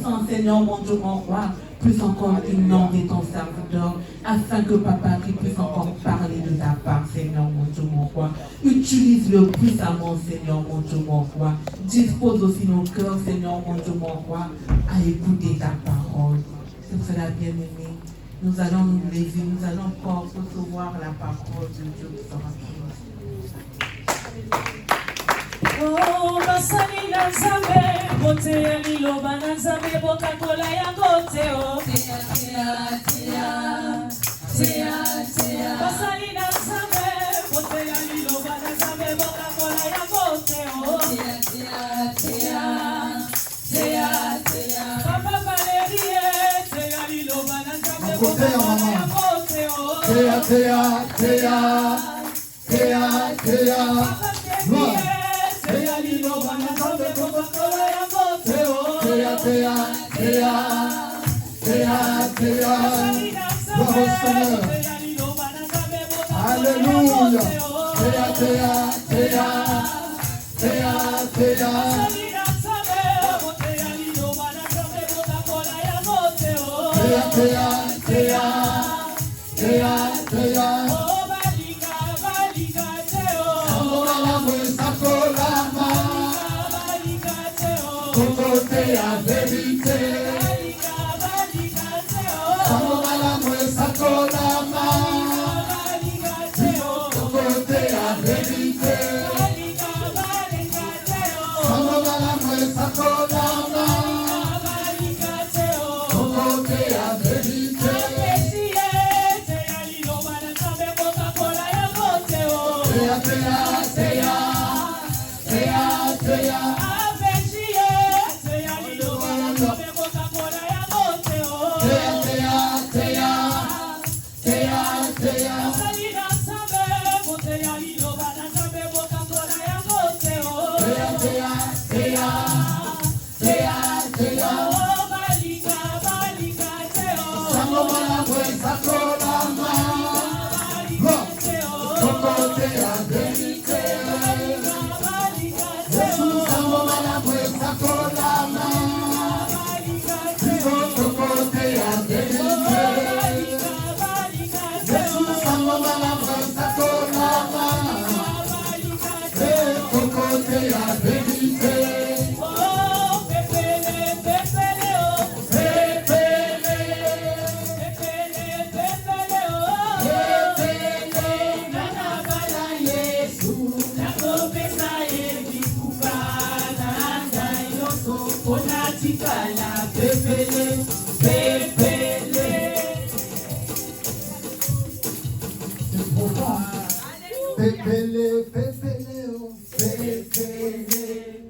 puissant, Seigneur, mon Dieu, mon roi, plus encore une nom de ton serviteur, afin que papa qui puisse encore parler de ta part, Seigneur, mon Dieu, mon roi. Utilise-le puissamment, Seigneur, mon Dieu, mon roi. Dispose aussi nos cœurs, Seigneur, mon Dieu, mon roi, à écouter ta parole. C'est pour cela, bien-aimé, nous allons nous lever, nous allons encore recevoir la parole de Dieu qui sera Oh, basali na nzambe, bote ya liloba na nzambe, bokakola ya bote, oh. Tea. Basali na nzambe, bote ya liloba na nzambe, bokakola ya bote, oh. Tea. Papa Valerie, tea liloba na nzambe, bokakola ya bote, oh. Tea. Bravo Seigneur. Alléluia.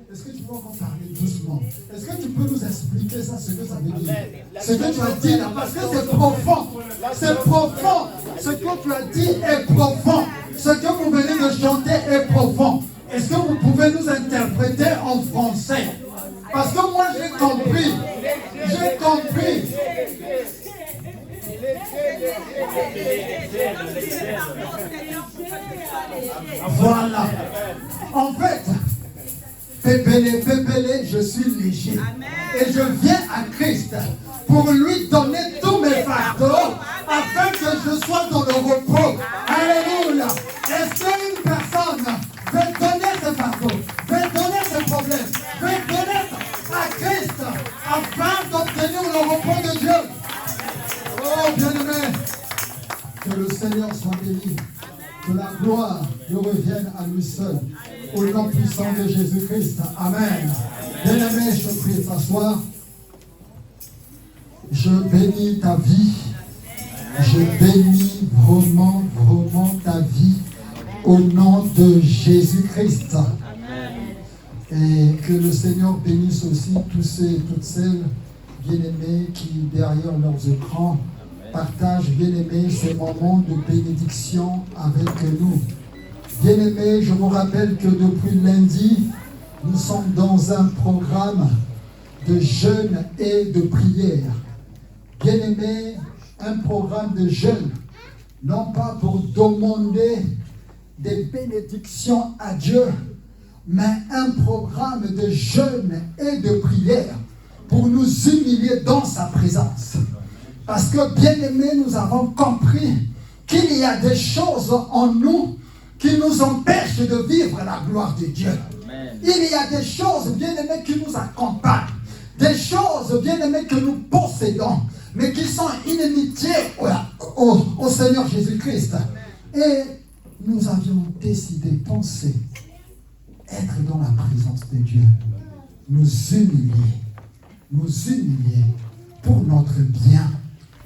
Est-ce que tu peux encore parler doucement? Est-ce que tu peux nous expliquer ça, ce que ça veut dire? Ce que tu as dit là, parce que c'est profond. C'est profond. Ce que tu as dit est profond. Ce que vous venez de chanter est profond. Est-ce que vous pouvez nous interpréter en français? Parce que moi j'ai compris. J'ai compris. Voilà. En fait, Pépélé, je suis léger. Et je viens à Christ pour lui donner tous mes fardeaux afin que je sois dans le repos. Alléluia. Est-ce qu'une personne veut donner ses fardeaux, veut donner ses problèmes, veut donner à Christ afin d'obtenir le repos de Dieu? Oh bien-aimé, que le Seigneur soit béni, que la gloire lui revienne à lui seul, au nom puissant de Jésus-Christ. Amen. Bien-aimé, je prie de s'asseoir. Je bénis ta vie. Je bénis vraiment ta vie au nom de Jésus-Christ. Et que le Seigneur bénisse aussi tous toutes celles bien-aimées qui, derrière leurs écrans, partagent, bien-aimés, ces moments de bénédiction avec nous. Bien-aimés, je vous rappelle que depuis lundi, nous sommes dans un programme de jeûne et de prière. Bien-aimés, un programme de jeûne, non pas pour demander des bénédictions à Dieu, mais un programme de jeûne et de prière pour nous humilier dans sa présence. Parce que, bien-aimés, nous avons compris qu'il y a des choses en nous qui nous empêchent de vivre la gloire de Dieu. Amen. Il y a des choses, bien-aimés, qui nous accompagnent. Des choses, bien-aimés, que nous possédons, mais qui sont inimitiés au Seigneur Jésus-Christ. Et nous avions décidé, penser, être dans la présence de Dieu. Nous humilier pour notre bien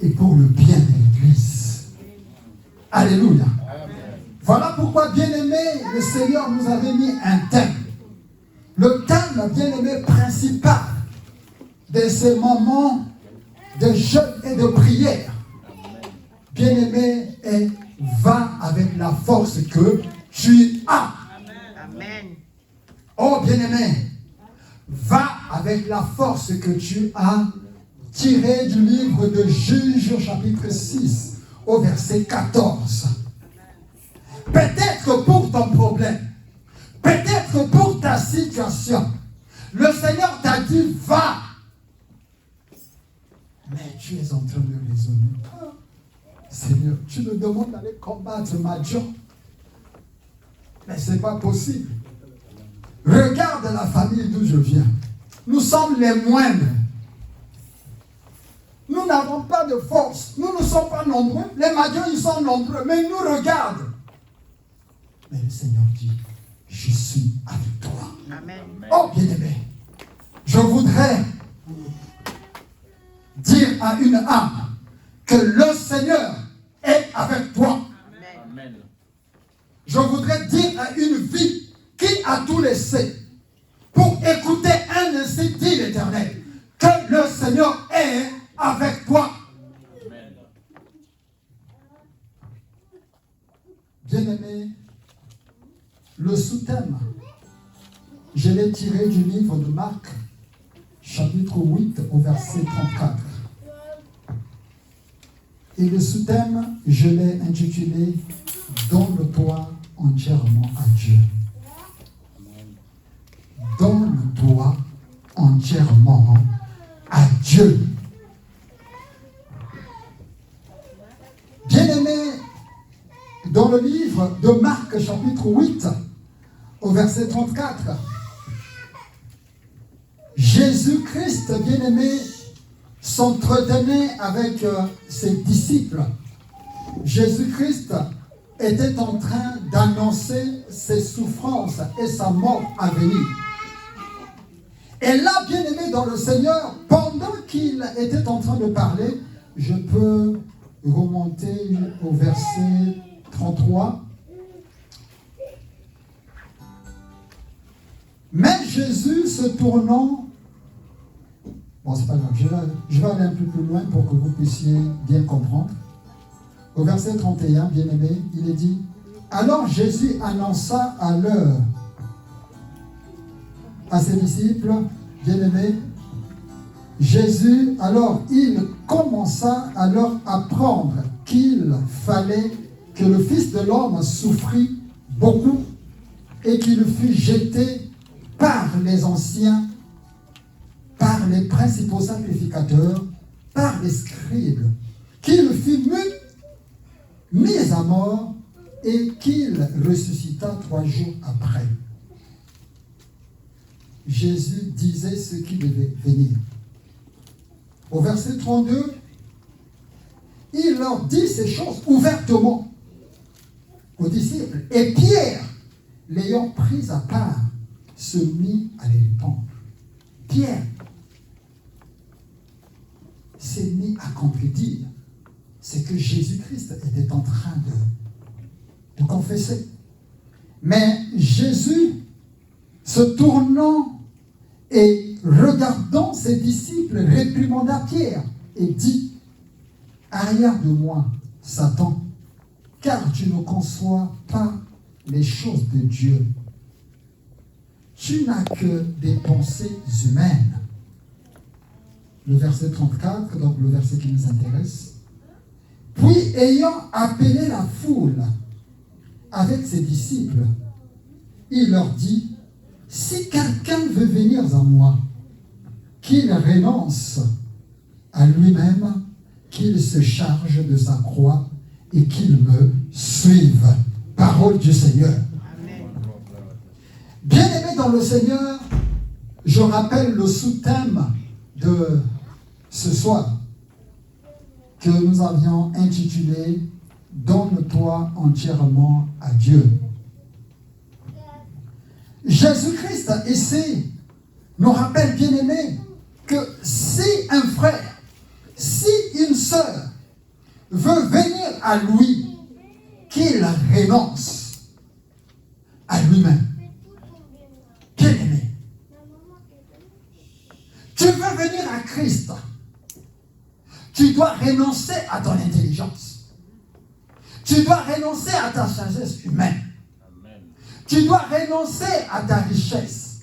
et pour le bien de l'Église. Alléluia. Voilà pourquoi, bien-aimés, le Seigneur nous avait mis un thème. Le thème, bien-aimé, principal de ces moments de jeûne et de prière, bien-aimé, est va avec la force que tu as. Amen. Oh, bien-aimé, va avec la force que tu as, tiré du livre de Juges, chapitre 6, au verset 14. Peut-être pour ton problème, peut-être pour ta situation, le Seigneur t'a dit va. Mais tu es en train de raisonner. Seigneur, tu me demandes d'aller combattre Madian. Mais ce n'est pas possible. Regarde la famille d'où je viens. Nous sommes les moindres. Nous n'avons pas de force. Nous ne sommes pas nombreux. Les Madians, ils sont nombreux. Mais ils nous regardent. Mais le Seigneur dit, je suis avec toi. Amen. Oh, bien-aimé, je voudrais dire à une âme que le Seigneur est avec toi. Amen. Je voudrais dire à une vie qui a tout laissé pour écouter un ainsi dit l'Éternel, que le Seigneur est avec toi. Amen. Bien-aimé, le sous-thème, je l'ai tiré du livre de Marc, chapitre 8, au verset 34. Et le sous-thème, je l'ai intitulé « Donne-toi entièrement à Dieu ». Donne-toi entièrement à Dieu. Bien-aimé, dans le livre de Marc, chapitre 8, au verset 34, Jésus-Christ, bien-aimé, s'entretenait avec ses disciples. Jésus-Christ était en train d'annoncer ses souffrances et sa mort à venir. Et là, bien-aimé dans le Seigneur, pendant qu'il était en train de parler, je peux remonter au verset 33. Mais Jésus se tournant, bon, c'est pas grave, je vais aller un peu plus loin pour que vous puissiez bien comprendre. Au verset 31, bien-aimé, il est dit, alors Jésus annonça à ses disciples, bien-aimés, Jésus, alors il commença à leur apprendre qu'il fallait que le Fils de l'homme souffrit beaucoup et qu'il fût jeté par les anciens, par les principaux sacrificateurs, par les scribes, qu'il fut mis à mort et qu'il ressuscita 3 jours après. Jésus disait ce qui devait venir. Au verset 32, il leur dit ces choses ouvertement aux disciples. Et Pierre, l'ayant pris à part, se mit à les répondre. Pierre s'est mis à contredire ce que Jésus-Christ était en train de confesser. Mais Jésus, se tournant et regardant ses disciples, réprimanda Pierre et dit, arrière de moi, Satan, car tu ne conçois pas les choses de Dieu. Tu n'as que des pensées humaines. Le verset 34, donc le verset qui nous intéresse. Puis, ayant appelé la foule avec ses disciples, il leur dit, si quelqu'un veut venir à moi, qu'il qu'il renonce à lui-même, qu'il se charge de sa croix et qu'il me suive. Parole du Seigneur. Bien-aimés dans le Seigneur, je rappelle le sous-thème de ce soir que nous avions intitulé « Donne-toi entièrement à Dieu ». Jésus-Christ ici nous rappelle, bien-aimés, que si un frère, si une sœur veut venir à lui, qu'il renonce à lui-même. Bien-aimé, tu veux venir à Christ, tu dois renoncer à ton intelligence. Tu dois renoncer à ta sagesse humaine. Tu dois renoncer à ta richesse.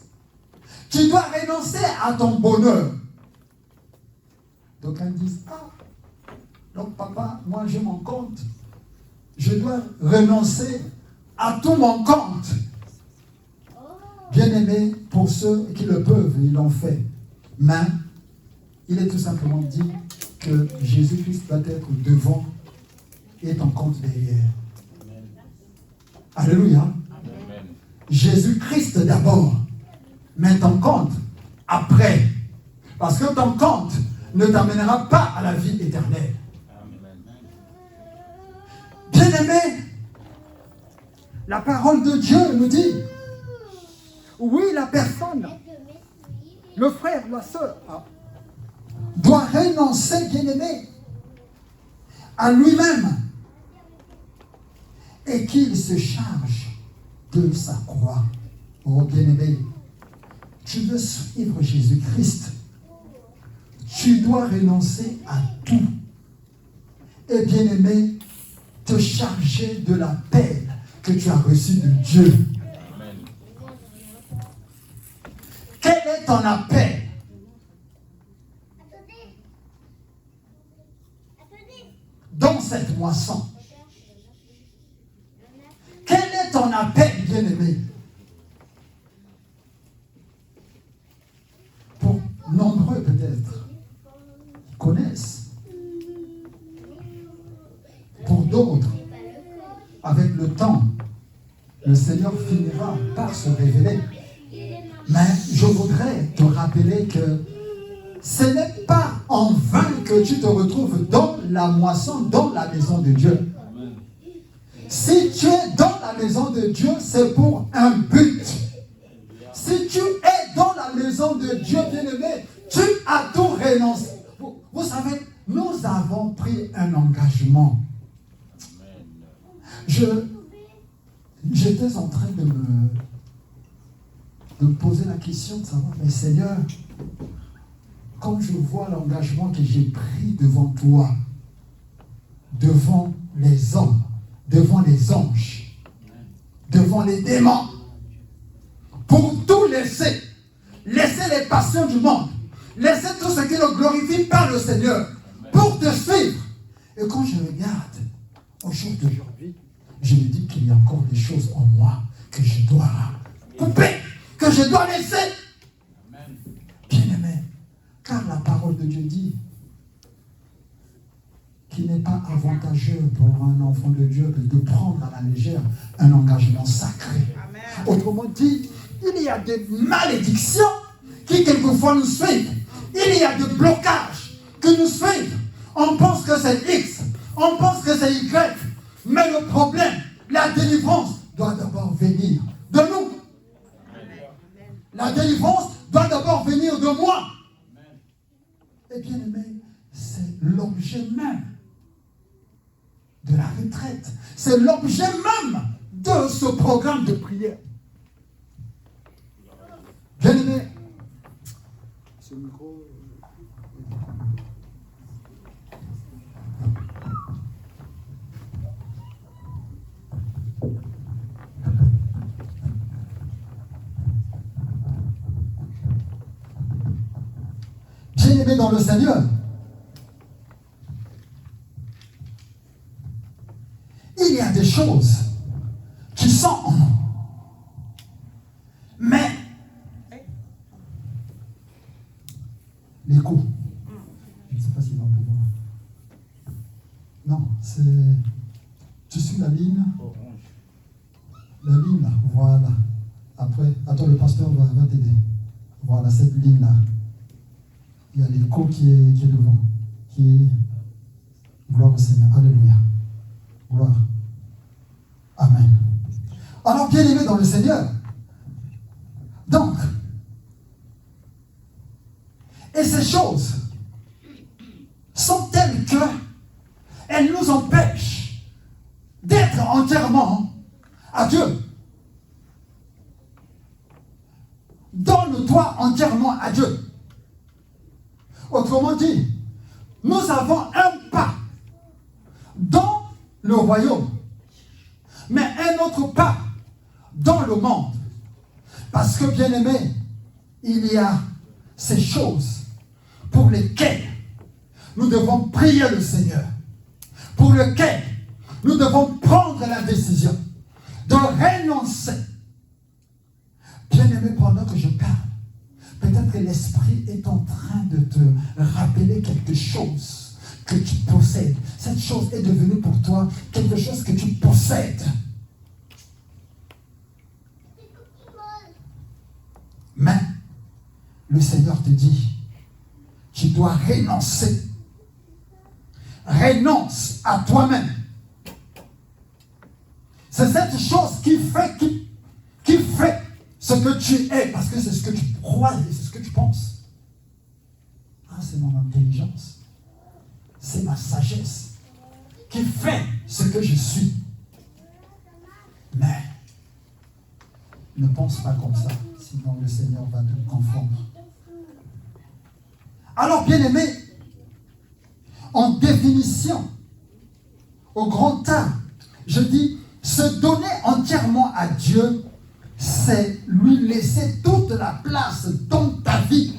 Tu dois renoncer à ton bonheur. Donc, ils disent, donc papa, moi j'ai mon compte. Je dois renoncer à tout mon compte. Bien-aimé, pour ceux qui le peuvent, ils l'ont fait. Mais il est tout simplement dit que Jésus-Christ doit être devant et ton compte derrière. Amen. Alléluia. Amen. Jésus-Christ d'abord, mais ton compte après. Parce que ton compte ne t'amènera pas à la vie éternelle. Bien-aimé, la parole de Dieu nous dit, oui, la personne, le frère, la sœur, doit renoncer, bien-aimé, à lui-même et qu'il se charge de sa croix. Oh, bien-aimé, tu veux suivre Jésus-Christ, tu dois renoncer à tout. Et bien-aimé, te charger de la paix que tu as reçue de Dieu. Amen. Quel est ton appel? Dans cette moisson. Quel est ton appel, bien-aimé? Pour nombreux peut-être connaissent. Pour d'autres, avec le temps, le Seigneur finira par se révéler. Mais je voudrais te rappeler que ce n'est pas en vain que tu te retrouves dans la moisson, dans la maison de Dieu. Si tu es dans la maison de Dieu, c'est pour un but. Si tu es dans la maison de Dieu, bien-aimé, tu as tout renoncé. Vous savez, nous avons pris un engagement. J'étais en train de me poser la question de savoir, mais Seigneur, quand je vois l'engagement que j'ai pris devant toi, devant les hommes, devant les anges, devant les démons, pour tout laisser les passions du monde, laisser tout ce qui ne glorifie pas le Seigneur, pour te suivre. Et quand je regarde au jour d'aujourd'hui, je me dis qu'il y a encore des choses en moi que je dois couper, que je dois laisser. Bien-aimé, car la parole de Dieu dit qu'il n'est pas avantageux pour un enfant de Dieu que de prendre à la légère un engagement sacré. Amen. Autrement dit, il y a des malédictions qui quelquefois nous suivent. Il y a des blocages qui nous suivent. On pense que c'est X, on pense que c'est Y. Mais le problème, la délivrance doit d'abord venir de nous. La délivrance doit d'abord venir de moi. Et bien aimé, c'est l'objet même de la retraite. C'est l'objet même de ce programme de prière. Bien aimé, ce micro... Bien-aimé dans le Seigneur, il y a des choses qui sont en nous. Mais Tu suis la ligne? La ligne là, voilà. Après, attends, le pasteur va t'aider. Voilà, cette ligne-là. Il y a l'écho qui est devant. Gloire au Seigneur. Alléluia. Gloire. Amen. Alors, bien aimé dans le Seigneur. Donc, et ces choses sont telles que elles nous empêchent d'être entièrement à Dieu. Donne-toi entièrement à Dieu. Autrement dit, nous avons un pas dans le royaume, mais un autre pas dans le monde. Parce que, bien aimé, il y a ces choses pour lesquelles nous devons prier le Seigneur, pour lesquelles nous devons prendre la décision de renoncer. Bien-aimé, pendant que je parle, peut-être que l'Esprit est en train de te rappeler quelque chose que tu possèdes. Cette chose est devenue pour toi quelque chose que tu possèdes. Mais le Seigneur te dit, tu dois renoncer. Renonce à toi-même. C'est cette chose qui fait ce que tu es, parce que c'est ce que tu crois et c'est ce que tu penses. Ah, c'est mon intelligence. C'est ma sagesse qui fait ce que je suis. Mais ne pense pas comme ça, sinon le Seigneur va te confondre. Alors, bien-aimé, en définition, au grand A, je dis, se donner entièrement à Dieu, c'est lui laisser toute la place dans ta vie.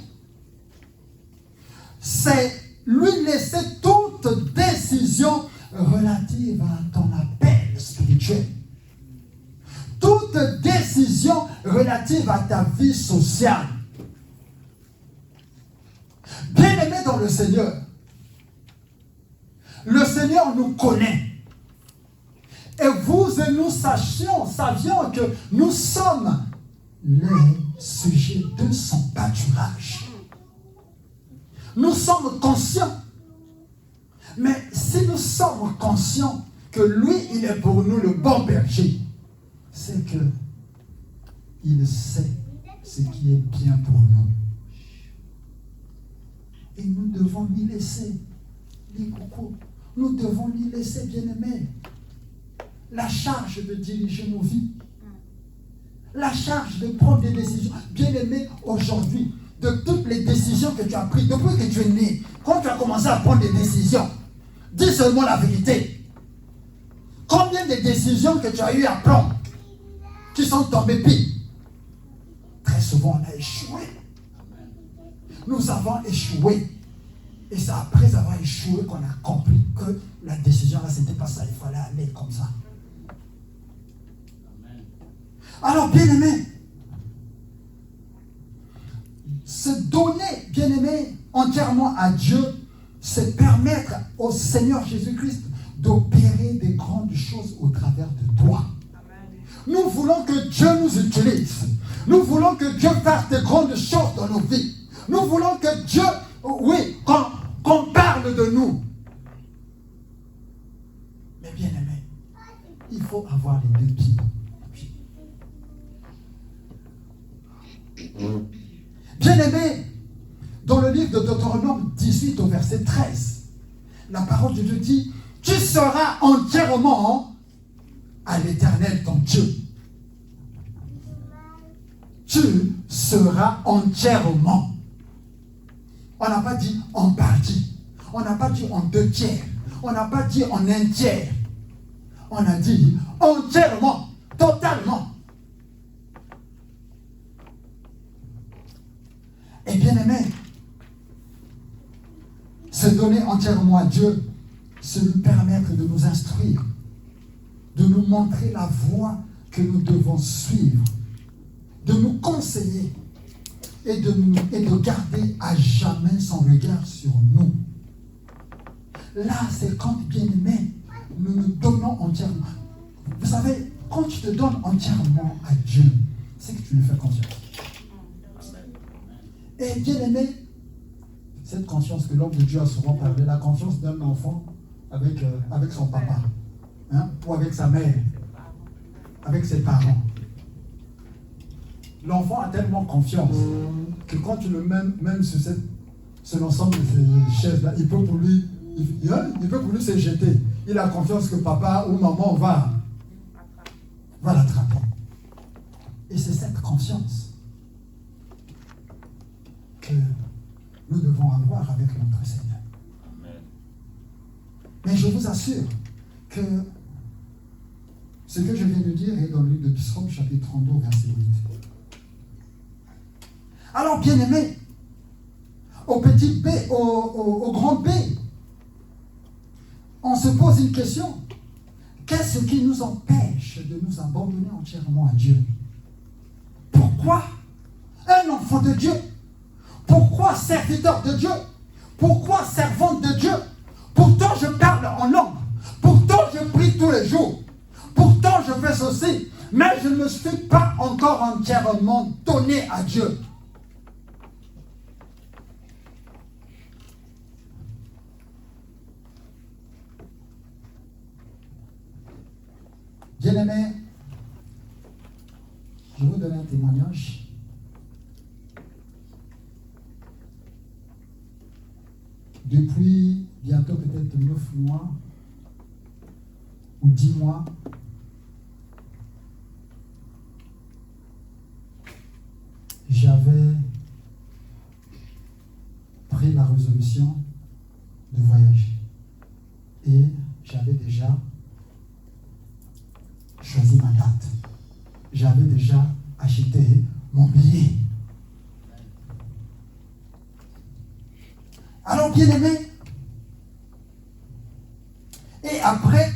C'est lui laisser toute décision relative à ton appel spirituel. Toute décision relative à ta vie sociale. Bien-aimé dans le Seigneur nous connaît. Et vous et nous savions que nous sommes les sujets de son pâturage. Nous sommes conscients. Mais si nous sommes conscients que lui, il est pour nous le bon berger, c'est que il sait ce qui est bien pour nous. Et nous devons lui laisser, nous devons lui laisser, bien-aimé, la charge de diriger nos vies. La charge de prendre des décisions. Bien-aimé, aujourd'hui, de toutes les décisions que tu as prises, depuis que tu es né, quand tu as commencé à prendre des décisions, dis seulement la vérité. Combien de décisions que tu as eu à prendre qui sont tombées pires? Très souvent, on a échoué. Nous avons échoué. Et c'est après avoir échoué qu'on a compris que la décision là, c'était pas ça. Il fallait aller comme ça. Alors, bien-aimé, se donner, bien-aimé, entièrement à Dieu, c'est permettre au Seigneur Jésus-Christ d'opérer des grandes choses au travers de toi. Nous voulons que Dieu nous utilise. Nous voulons que Dieu fasse de grandes choses dans nos vies. Nous voulons que Dieu, oui, qu'on parle de nous. Mais bien aimé, il faut avoir les deux pieds. Bien aimé, dans le livre de Deutéronome 18 au verset 13, la parole de Dieu dit, tu seras entièrement à l'Éternel ton Dieu. Tu seras entièrement. On n'a pas dit en partie. On n'a pas dit en 2/3. On n'a pas dit en 1/3. On a dit entièrement, totalement. Et bien aimé, se donner entièrement à Dieu, c'est lui permettre de nous instruire, de nous montrer la voie que nous devons suivre, de nous conseiller et de garder à jamais son regard sur nous. Là, c'est quand, bien aimé, nous nous donnons entièrement. Vous savez, quand tu te donnes entièrement à Dieu, c'est que tu lui fais confiance. Et bien aimé, cette conscience que l'homme de Dieu a souvent parlé, la confiance d'un enfant avec son papa, hein, ou avec sa mère, avec ses parents. L'enfant a tellement confiance que quand tu le mets même sur cet ensemble de ces chaises-là, il peut pour lui se jeter. Il a confiance que papa ou maman va l'attraper. Et c'est cette confiance que nous devons avoir avec notre Seigneur. Amen. Mais je vous assure que ce que je viens de dire est dans le livre de Psaume, chapitre 32, verset 8. Alors, bien aimé, au petit B, au grand B, on se pose une question. Qu'est-ce qui nous empêche de nous abandonner entièrement à Dieu? Pourquoi un enfant de Dieu? Pourquoi serviteur de Dieu? Pourquoi servante de Dieu? Pourtant je parle en langue. Pourtant je prie tous les jours. Pourtant je fais ceci. Mais je ne me suis pas encore entièrement donné à Dieu. Bien-aimé, je vais vous donner un témoignage. Depuis bientôt peut-être 9 mois ou 10 mois, j'avais pris la résolution de voyager. Et j'avais déjà choisi ma date. J'avais déjà acheté mon billet. Alors, bien aimé, et après,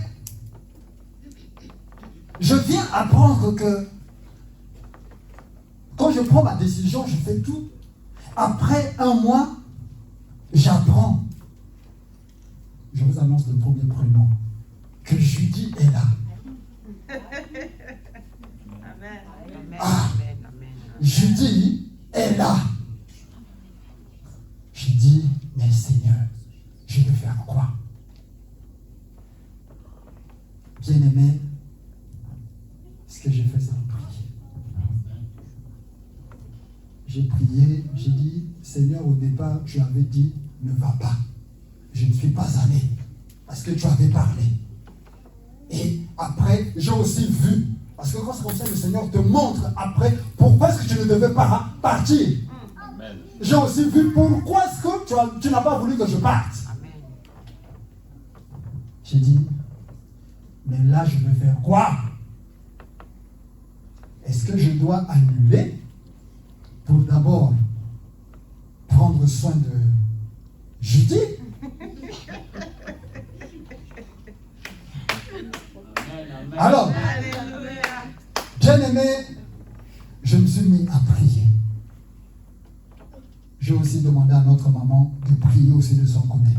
je viens apprendre que quand je prends ma décision, je fais tout. Après 1 mois, j'apprends. Je vous annonce le premier prénom, que Judy est là. Ah, Judy est là. J'ai dit, mais Seigneur, je vais faire quoi? Bien aimé, ce que j'ai fait, c'est prier. J'ai prié, j'ai dit, Seigneur, au départ, tu avais dit, ne va pas. Je ne suis pas allé, parce que tu avais parlé. Et après, j'ai aussi vu, parce que quand c'est comme ça, le Seigneur te montre après pourquoi est-ce que tu ne devais pas partir. Amen. J'ai aussi vu pourquoi est-ce que tu n'as pas voulu que je parte. Amen. J'ai dit, mais là, je vais faire quoi? Est-ce que je dois annuler pour d'abord prendre soin de Judy? Alors, bien aimé, je me suis mis à prier. J'ai aussi demandé à notre maman de prier aussi de son côté.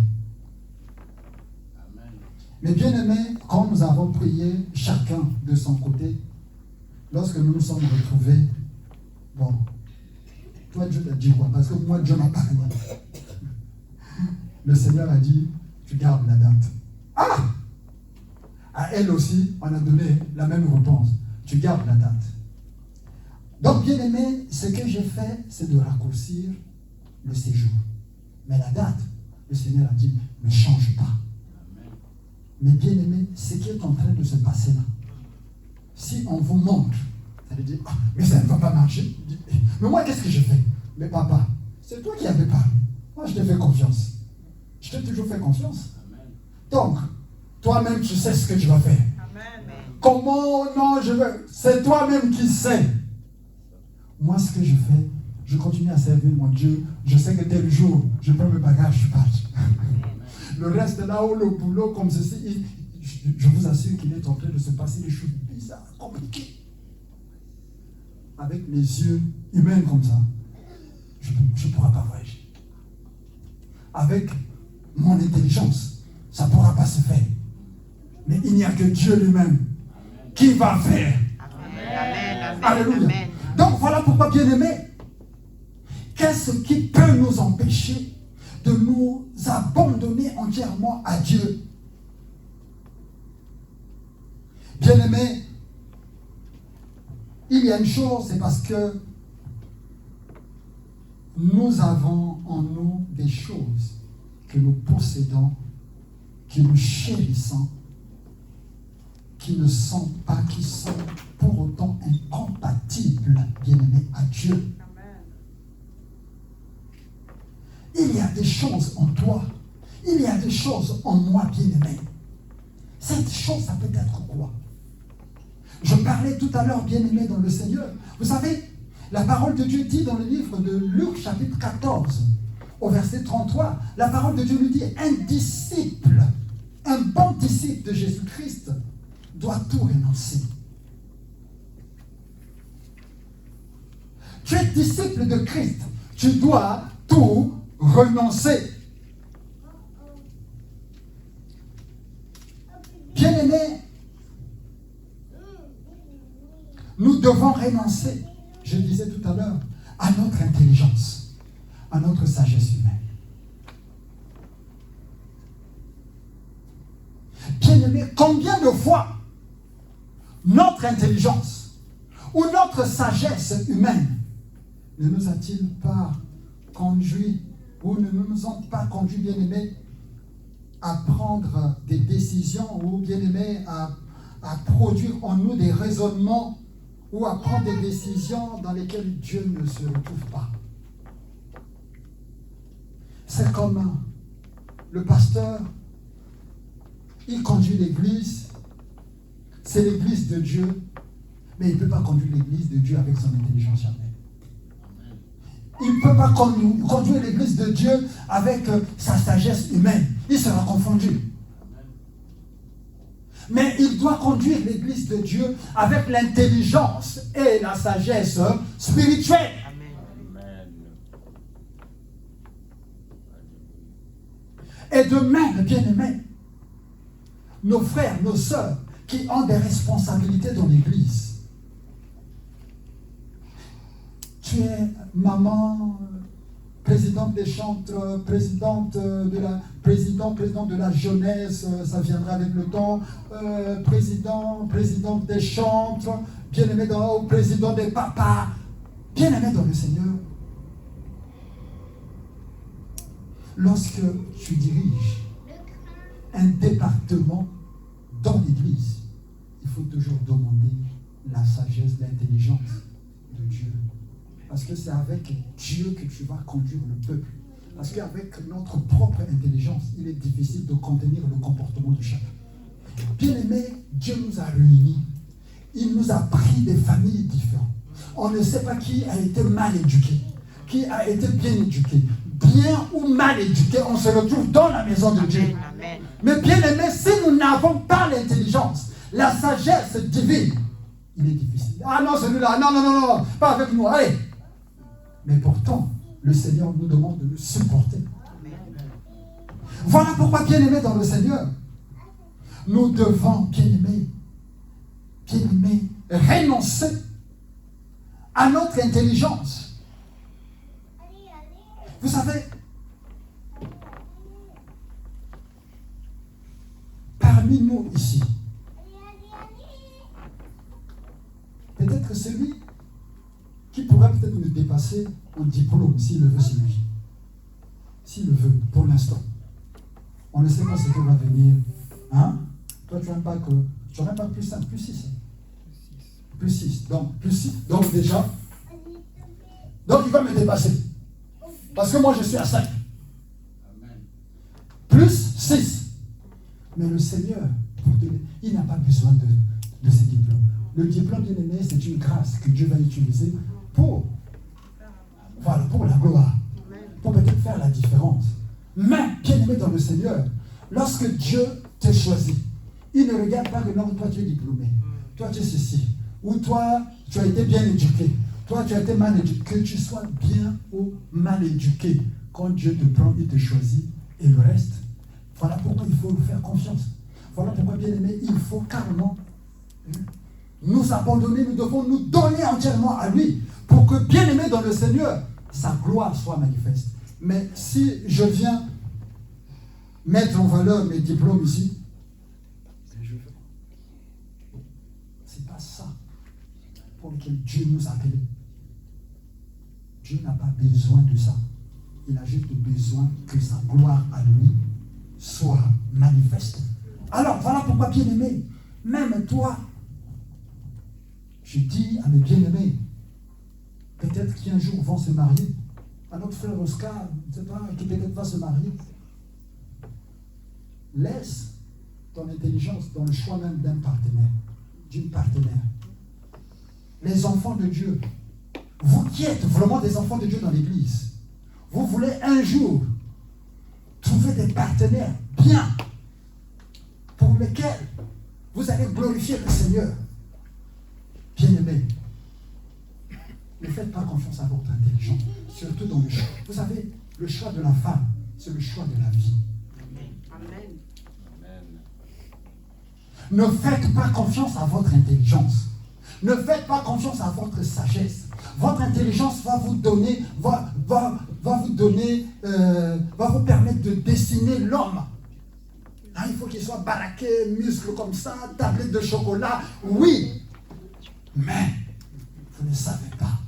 Mais bien aimé, quand nous avons prié chacun de son côté, lorsque nous nous sommes retrouvés, bon, toi Dieu t'a dit quoi? Parce que moi Dieu m'a parlé. Le Seigneur a dit, tu gardes la date. Ah! À elle aussi, on a donné la même réponse. Tu gardes la date. Donc, bien aimé, ce que j'ai fait, c'est de raccourcir le séjour. Mais la date, le Seigneur a dit, ne change pas. Amen. Mais bien aimé, ce qui est en train de se passer là, si on vous montre, ça veut dire, ah, mais ça ne va pas marcher. Mais moi, qu'est-ce que je fais? Mais papa, c'est toi qui avais parlé. Moi, je t'ai fait confiance. Je t'ai toujours fait confiance. Amen. Donc, toi-même, tu sais ce que tu vas faire. Amen. Comment? Non, je veux. C'est toi-même qui sais. Moi, ce que je fais, je continue à servir mon Dieu. Je sais que tel jour, je prends mes bagages, je pars. Le reste là-haut, le boulot, comme ceci, je vous assure qu'il est en train de se passer des choses bizarres, compliquées. Avec les yeux humains comme ça, je ne pourrai pas voyager. Avec mon intelligence, ça ne pourra pas se faire. Mais il n'y a que Dieu lui-même qui va faire. Amen. Alléluia. Amen. Donc voilà pourquoi, bien-aimés, qu'est-ce qui peut nous empêcher de nous abandonner entièrement à Dieu? Bien-aimés, il y a une chose, c'est parce que nous avons en nous des choses que nous possédons, que nous chérissons, qui ne sont pas, qui sont pour autant incompatibles, bien-aimés, à Dieu. Il y a des choses en toi, il y a des choses en moi, bien-aimés. Cette chose, ça peut être quoi? Je parlais tout à l'heure, bien-aimés dans le Seigneur. Vous savez, la parole de Dieu dit dans le livre de Luc, chapitre 14, au verset 33, la parole de Dieu nous dit, un disciple, un bon disciple de Jésus-Christ doit tout renoncer. Tu es disciple de Christ, tu dois tout renoncer. Bien-aimés, nous devons renoncer, je disais tout à l'heure, à notre intelligence, à notre sagesse humaine. Bien-aimés, combien de fois notre intelligence ou notre sagesse humaine ne nous a-t-il pas conduit ou ne nous ont pas conduit, bien-aimés, à prendre des décisions ou, bien-aimés, à produire en nous des raisonnements ou à prendre des décisions dans lesquelles Dieu ne se retrouve pas. C'est comme le pasteur, il conduit l'église, c'est l'église de Dieu, mais il ne peut pas conduire l'église de Dieu avec son intelligence charnelle. Il ne peut pas conduire l'église de Dieu avec sa sagesse humaine. Il sera confondu. Mais il doit conduire l'église de Dieu avec l'intelligence et la sagesse spirituelle. Amen. Et de même, bien-aimés, nos frères, nos sœurs qui ont des responsabilités dans l'église. Tu es maman, présidente des chantres, présidente de la jeunesse, ça viendra avec le temps, présidente des chantres, bien-aimé président des papas, bien-aimé dans le Seigneur. Lorsque tu diriges un département dans l'église, il faut toujours demander la sagesse, l'intelligence de Dieu. Parce que c'est avec Dieu que tu vas conduire le peuple. Parce qu'avec notre propre intelligence, il est difficile de contenir le comportement de chacun. Bien-aimé, Dieu nous a réunis. Il nous a pris des familles différentes. On ne sait pas qui a été mal éduqué, qui a été bien éduqué. Bien ou mal éduqué, on se retrouve dans la maison de Dieu. Amen. Mais bien-aimé, si nous n'avons pas l'intelligence, la sagesse divine, il est difficile. Ah non, celui-là, non, pas avec nous, allez. Mais pourtant, le Seigneur nous demande de le supporter. Voilà pourquoi, bien-aimés dans le Seigneur, nous devons, bien-aimés, renoncer à notre intelligence. Vous savez, parmi nous ici, peut-être celui qui pourrait peut-être nous dépasser en diplôme, s'il le veut, c'est lui. S'il le veut, pour l'instant. On ne sait pas ce qui va venir. Hein? Toi, tu n'as pas plus 5, plus 6. Plus 6. Donc, plus 6. Donc, déjà. Donc, il va me dépasser. Parce que moi, je suis à 5. Plus 6. Mais le Seigneur, il n'a pas besoin de ces diplômes. Le diplôme, bien aimé, c'est une grâce que Dieu va utiliser pour la gloire, pour peut-être faire la différence. Mais, bien aimé dans le Seigneur, lorsque Dieu te choisit, il ne regarde pas que non, toi tu es diplômé, toi tu es ceci, ou toi tu as été bien éduqué, toi tu as été mal éduqué, que tu sois bien ou mal éduqué, quand Dieu te prend, il te choisit, et le reste, voilà pourquoi il faut lui faire confiance. Voilà pourquoi, bien aimé, il faut carrément nous abandonner, nous devons nous donner entièrement à lui pour que, bien aimé dans le Seigneur, sa gloire soit manifeste. Mais si je viens mettre en valeur mes diplômes ici, c'est pas ça pour lequel Dieu nous a appelés. Dieu n'a pas besoin de ça. Il a juste besoin que sa gloire à lui soit manifeste. Alors, voilà pourquoi, bien-aimé, même toi, je dis à mes bien-aimés, peut-être qu'un jour vont se marier, à notre frère Oscar, je ne sais pas, qui peut-être va se marier, laisse ton intelligence dans le choix même d'un partenaire, d'une partenaire. Les enfants de Dieu, vous qui êtes vraiment des enfants de Dieu dans l'église, vous voulez un jour trouver des partenaires bien pour lesquels vous allez glorifier le Seigneur. Bien-aimés, ne faites pas confiance à votre intelligence, surtout dans le choix. Vous savez, le choix de la femme, c'est le choix de la vie. Amen. Ne faites pas confiance à votre intelligence. Ne faites pas confiance à votre sagesse. Votre intelligence va vous donner, va vous permettre de dessiner l'homme. Ah, il faut qu'il soit baraqué, muscles comme ça, tablette de chocolat. Oui, mais vous ne savez pas.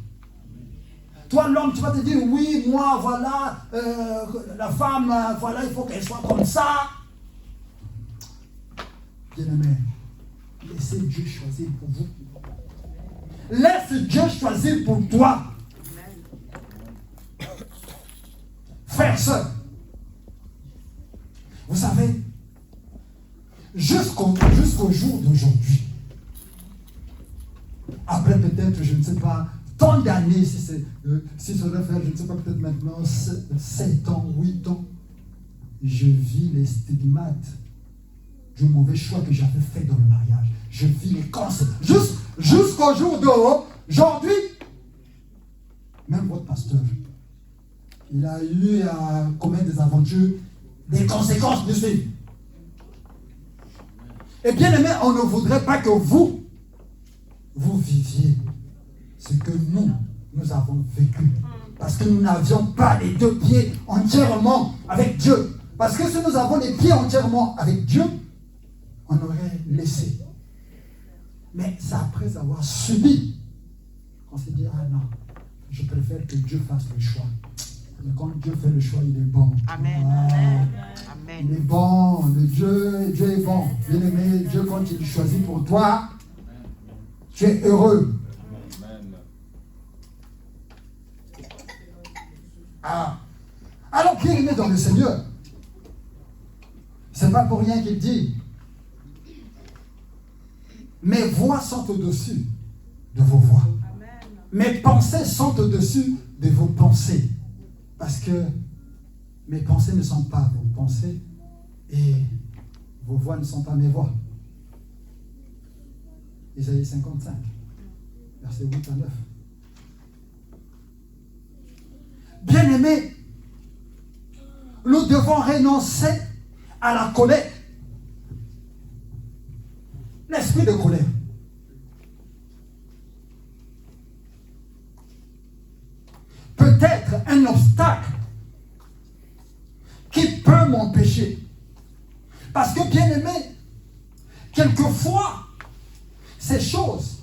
Toi, l'homme, tu vas te dire, oui, moi, voilà, la femme, voilà, il faut qu'elle soit comme ça. Bien-aimé, laissez Dieu choisir pour vous. Laisse Dieu choisir pour toi. Frères, sœurs, vous savez, jusqu'au jour d'aujourd'hui, après peut-être, je ne sais pas, tant d'années, si ça doit faire, je ne sais pas, peut-être maintenant 7 ans, 8 ans, je vis les stigmates du mauvais choix que j'avais fait dans le mariage. Je vis les conséquences. Jusqu'au jour d'aujourd'hui, même votre pasteur, il a eu à commettre des aventures, des conséquences dessus. Et bien aimé, on ne voudrait pas que vous viviez ce que nous avons vécu. Parce que nous n'avions pas les 2 pieds entièrement avec Dieu. Parce que si nous avons les pieds entièrement avec Dieu, on aurait laissé. Mais c'est après avoir subi qu'on s'est dit, ah non, je préfère que Dieu fasse le choix. Et quand Dieu fait le choix, il est bon. Amen. Amen. Il est bon, Dieu est bon. Bien aimé, Dieu, quand il choisit pour toi, tu es heureux. Amen. Ah. Alors, bien aimé dans le Seigneur, c'est pas pour rien qu'il dit, mes voix sont au-dessus de vos voix. Amen. Mes pensées sont au-dessus de vos pensées. Parce que mes pensées ne sont pas vos pensées et vos voix ne sont pas mes voix. Isaïe 55, versets 8 à 9. Bien-aimés, nous devons renoncer à la colère. L'esprit de colère. Peut être un obstacle qui peut m'empêcher. Parce que, bien aimé, quelquefois, ces choses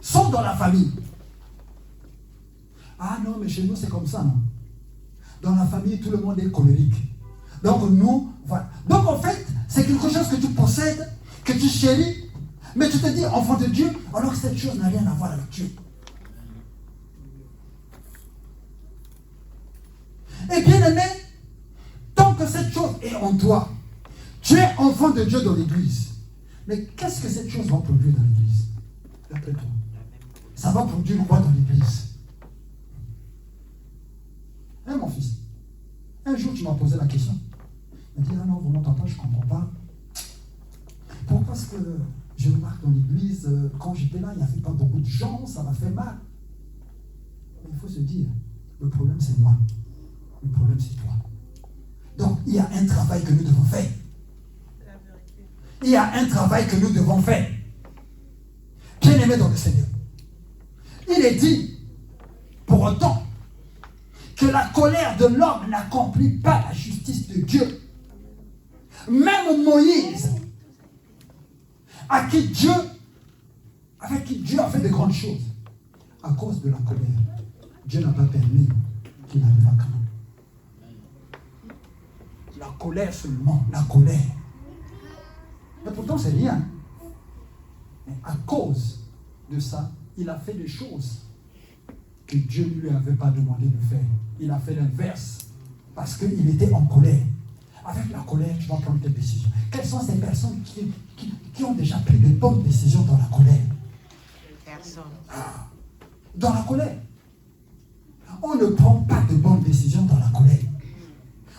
sont dans la famille. Ah non, mais chez nous, c'est comme ça, non? Dans la famille, tout le monde est colérique. Donc, nous, voilà. Donc, en fait, c'est quelque chose que tu possèdes, que tu chéris, mais tu te dis, enfant de Dieu, alors que cette chose n'a rien à voir avec Dieu. Et bien aimé, tant que cette chose est en toi, tu es enfant de Dieu dans l'église. Mais qu'est-ce que cette chose va produire dans l'église? D'après toi, ça va produire quoi dans l'église? Hein, mon fils? Un jour, tu m'as posé la question. Il m'a dit, ah non, vraiment, papa, je ne comprends pas. Pourquoi est-ce que je remarque dans l'église, quand j'étais là, il n'y avait pas beaucoup de gens, ça m'a fait mal. Mais il faut se dire, le problème, c'est moi. Le problème, c'est toi. Donc, il y a un travail que nous devons faire. il y a un travail que nous devons faire. Bien-aimés dans le Seigneur, il est dit, pour autant, que la colère de l'homme n'accomplit pas la justice de Dieu. Même Moïse, avec qui Dieu a fait de grandes choses, à cause de la colère, Dieu n'a pas permis qu'il arrive à Canaan. La colère seulement, la colère. Mais pourtant, c'est rien. Mais à cause de ça, il a fait des choses que Dieu ne lui avait pas demandé de faire. Il a fait l'inverse. Parce qu'il était en colère. Avec la colère, tu vas prendre tes décisions. Quelles sont ces personnes qui ont déjà pris de bonnes décisions dans la colère? Personne. Dans la colère. On ne prend pas de bonnes décisions dans la colère.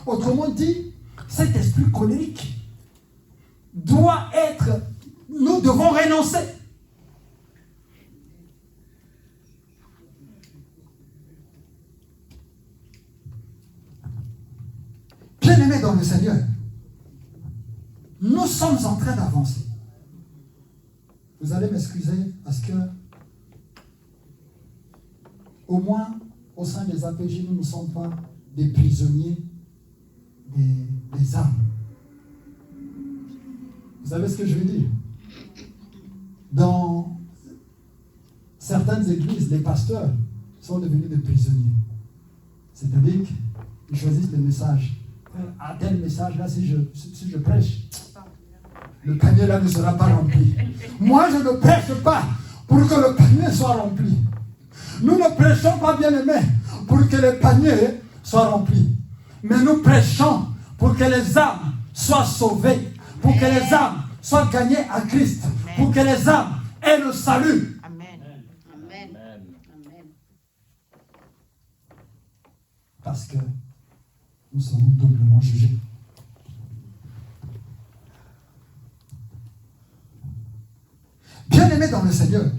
Autrement dit, cet esprit colérique doit être... Nous devons renoncer. Bien-aimés dans le Seigneur, nous sommes en train d'avancer. Vous allez m'excuser parce que au moins au sein des APJ, nous ne sommes pas des prisonniers des âmes. Vous savez ce que je veux dire? Dans certaines églises, les pasteurs sont devenus des prisonniers. C'est-à-dire qu'ils choisissent des messages. À tel message là, si je prêche, le panier là ne sera pas rempli. Moi, je ne prêche pas pour que le panier soit rempli. Nous ne prêchons pas, bien aimés, pour que le panier soit rempli. Mais nous prêchons pour que les âmes soient sauvées, pour que les âmes soient gagnées à Christ, pour que les âmes aient le salut. Amen. Amen. Amen. Parce que nous serons doublement jugés. Bien-aimés dans le Seigneur,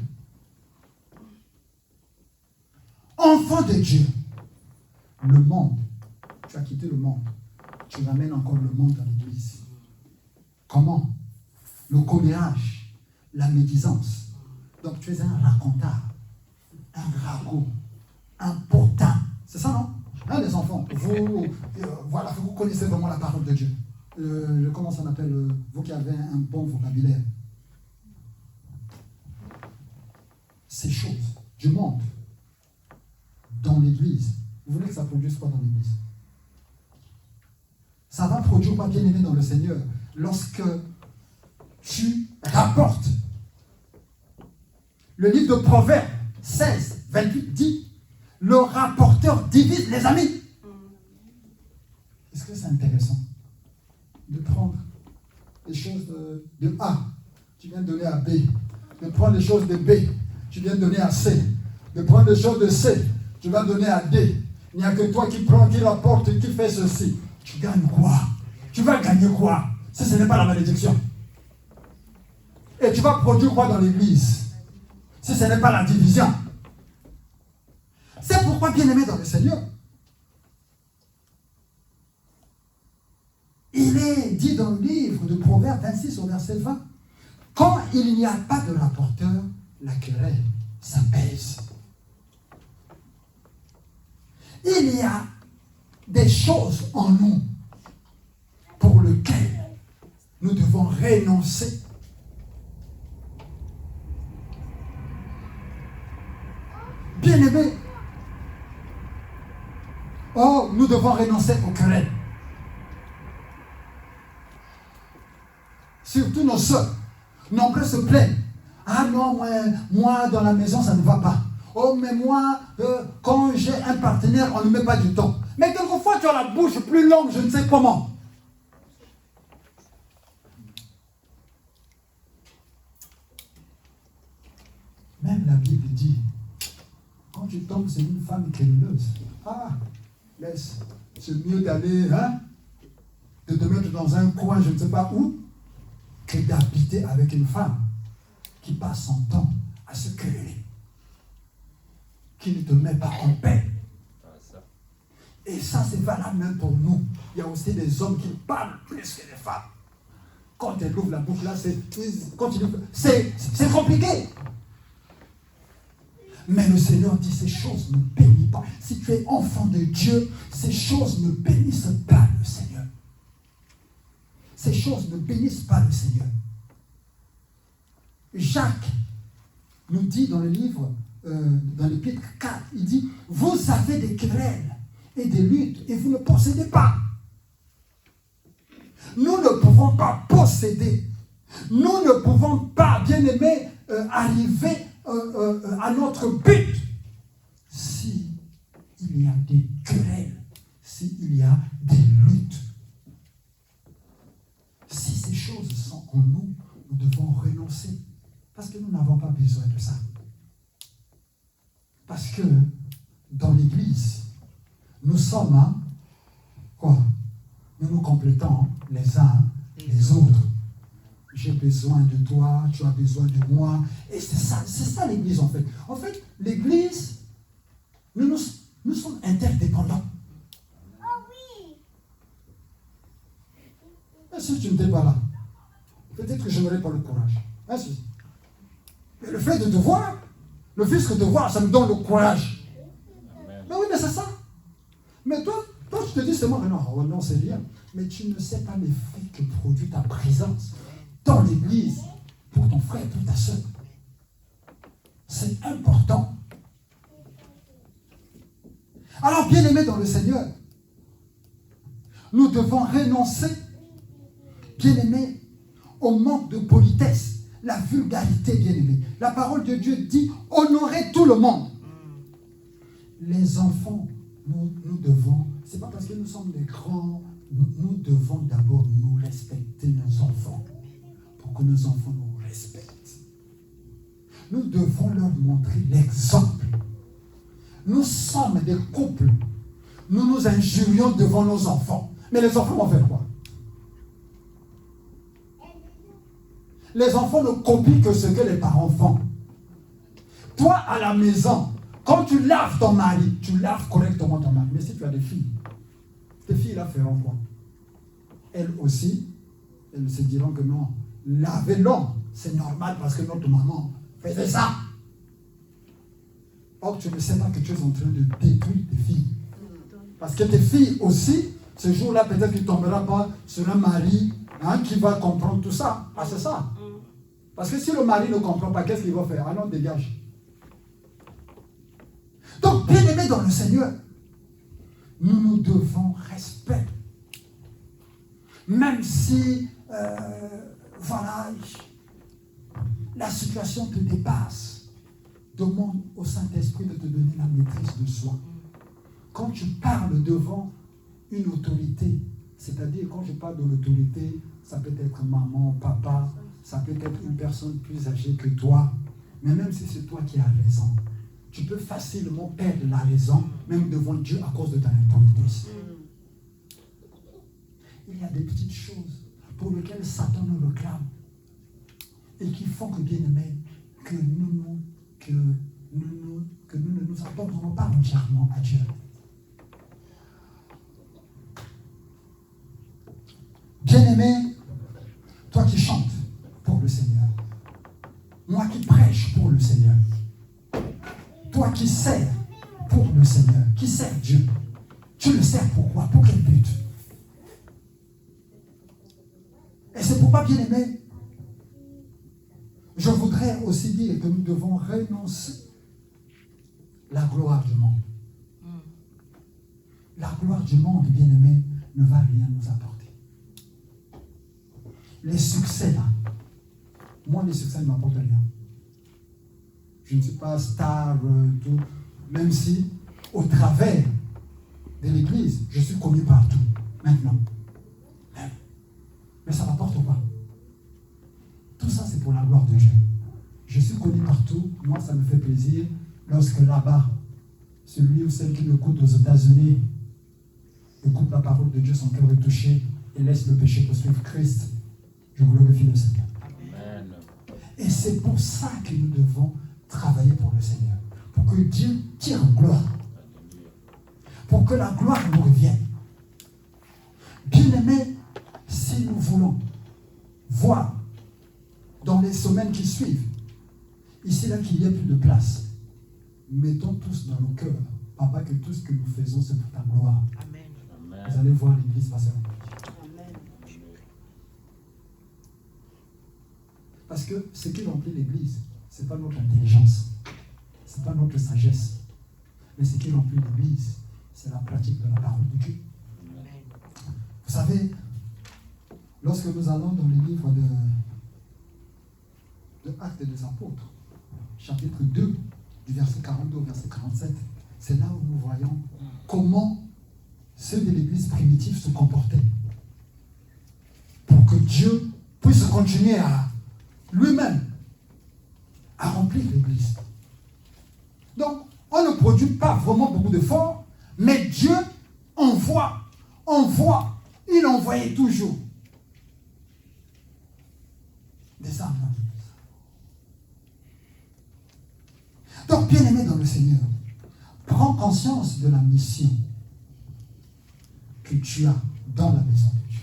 enfant de Dieu, le monde, tu as quitté le monde, tu ramènes encore le monde dans l'église. Comment? Le commérage, la médisance. Donc tu es un racontard, un ragot, un portant. C'est ça, non? Hein, les enfants, voilà, vous connaissez vraiment la parole de Dieu. Comment ça s'appelle, vous qui avez un bon vocabulaire. Ces choses du monde dans l'église, vous voulez que ça produise quoi dans l'église? Ça va produire quoi, bien aimé dans le Seigneur, lorsque tu rapportes. Le livre de Proverbes 16, 28 dit: le rapporteur divise les amis. Est-ce que c'est intéressant de prendre les choses de A, tu viens de donner à B, de prendre les choses de B, tu viens de donner à C, de prendre les choses de C, tu vas donner à D. Il n'y a que toi qui prends, qui rapporte, qui fait ceci. Tu gagnes quoi? Tu vas gagner quoi si ce n'est pas la malédiction? Et tu vas produire quoi dans l'église si ce n'est pas la division? C'est pourquoi, bien-aimé dans le Seigneur, il est dit dans le livre de Proverbes 26 au verset 20, quand il n'y a pas de rapporteur, la querelle s'apaise. Il y a des choses en nous pour lesquelles nous devons renoncer. Bien-aimés, nous devons renoncer aux querelles. Surtout nos soeurs. Nombreux se plaignent. Ah non, moi dans la maison ça ne va pas. Oh mais moi, quand j'ai un partenaire, on ne met pas du temps. Mais quelquefois tu as la bouche plus longue, je ne sais comment. Même la Bible dit, quand tu tombes sur une femme querelleuse, laisse, c'est mieux d'aller, de te mettre dans un coin, je ne sais pas où, que d'habiter avec une femme qui passe son temps à se quereller, qui ne te met pas en paix. Et ça, c'est valable même pour nous. Il y a aussi des hommes qui parlent plus que les femmes. Quand elle ouvre la bouche là, c'est compliqué. Mais le Seigneur dit, ces choses ne bénissent pas. Si tu es enfant de Dieu, ces choses ne bénissent pas le Seigneur. Ces choses ne bénissent pas le Seigneur. Jacques nous dit dans le livre, dans l'épître 4, il dit, vous avez des querelles et des luttes et vous ne possédez pas. Nous ne pouvons pas posséder. Nous ne pouvons pas, bien-aimés, arriver à notre but si il y a des querelles, s'il y a des luttes. Si ces choses sont en nous, nous devons renoncer. Parce que nous n'avons pas besoin de ça. Parce que dans l'Église, nous sommes, quoi? Nous nous complétons les uns les autres. J'ai besoin de toi, tu as besoin de moi. Et c'est ça l'Église en fait. En fait, l'Église, nous sommes interdépendants. Et si tu n'étais pas là, peut-être que je n'aurais pas le courage. Ainsi. Mais le fait de te voir, le fisc de te voir, ça me donne le courage. Mais oui, mais c'est ça. Mais toi, tu te dis seulement, non, c'est rien. Mais tu ne sais pas l'effet que produit ta présence dans l'église pour ton frère, pour ta soeur. C'est important. Alors, bien-aimés dans le Seigneur, nous devons renoncer, bien-aimés, au manque de politesse, la vulgarité, bien-aimés. La parole de Dieu dit, honorez tout le monde. Les enfants, nous devons, c'est pas parce que nous sommes des grands, nous devons d'abord nous respecter nos enfants, pour que nos enfants nous respectent. Nous devons leur montrer l'exemple. Nous sommes des couples. Nous nous injurions devant nos enfants. Mais les enfants vont faire quoi? Les enfants ne copient que ce que les parents font. Toi, à la maison, quand tu laves ton mari, tu laves correctement ton mari. Mais si tu as des filles, tes filles là feront quoi? Elles aussi, elles se diront que non, laver l'homme, c'est normal parce que notre maman faisait ça. Or, tu ne sais pas que tu es en train de détruire tes filles. Parce que tes filles aussi, ce jour-là, peut-être qu'il ne tombera pas sur un mari qui va comprendre tout ça. Ah, c'est ça. Parce que si le mari ne comprend pas, qu'est-ce qu'il va faire? Ah non, dégage. Donc, bien-aimés dans le Seigneur, nous devons respect. Même si, voilà, la situation te dépasse, demande au Saint-Esprit de te donner la maîtrise de soi. Quand tu parles devant une autorité, c'est-à-dire quand je parle de l'autorité, ça peut être maman, papa, ça peut être une personne plus âgée que toi, mais même si c'est toi qui as raison, tu peux facilement perdre la raison, même devant Dieu, à cause de ta impolitesse. Il y a des petites choses pour lesquelles Satan nous réclame et qui font que, bien aimés, que nous ne nous abandonnons pas entièrement à Dieu. Bien-aimé, toi qui chantes pour le Seigneur, moi qui prêche pour le Seigneur, toi qui sers pour le Seigneur, qui sert Dieu, tu le sers pourquoi? Pour quel but? Et c'est pourquoi, bien-aimé, je voudrais aussi dire que nous devons renoncer la gloire du monde. La gloire du monde, bien-aimé, ne va rien nous apporter. Les succès là, moi les succès ne m'apportent rien. Je ne suis pas star, tout, même si au travers de l'église, je suis connu partout, maintenant. Mais ça m'apporte quoi? Tout ça c'est pour la gloire de Dieu. Je suis connu partout, moi ça me fait plaisir lorsque là-bas, celui ou celle qui m'écoute aux États-Unis écoute la parole de Dieu, son cœur est touché et laisse le péché poursuivre Christ. Je glorifie le Seigneur. Amen. Et c'est pour ça que nous devons travailler pour le Seigneur. Pour que Dieu tire gloire. Pour que la gloire nous revienne. Bien-aimés, si nous voulons voir dans les semaines qui suivent, ici là qu'il y ait plus de place. Mettons tous dans nos cœurs, Papa, que tout ce que nous faisons, c'est pour ta gloire. Amen. Vous allez voir l'église passer. Amen. Parce que ce qui remplit l'église, ce n'est pas notre intelligence, ce n'est pas notre sagesse, mais ce qui remplit l'église, c'est la pratique de la parole de Dieu. Vous savez, lorsque nous allons dans le livre de Actes des Apôtres, chapitre 2, du verset 42 au verset 47, c'est là où nous voyons comment ceux de l'église primitive se comportaient pour que Dieu puisse continuer à lui-même à remplir l'église. Donc, on ne produit pas vraiment beaucoup d'efforts, mais Dieu envoie, il envoyait toujours des âmes dans l'église. Donc, bien-aimé dans le Seigneur, prends conscience de la mission que tu as dans la maison de Dieu.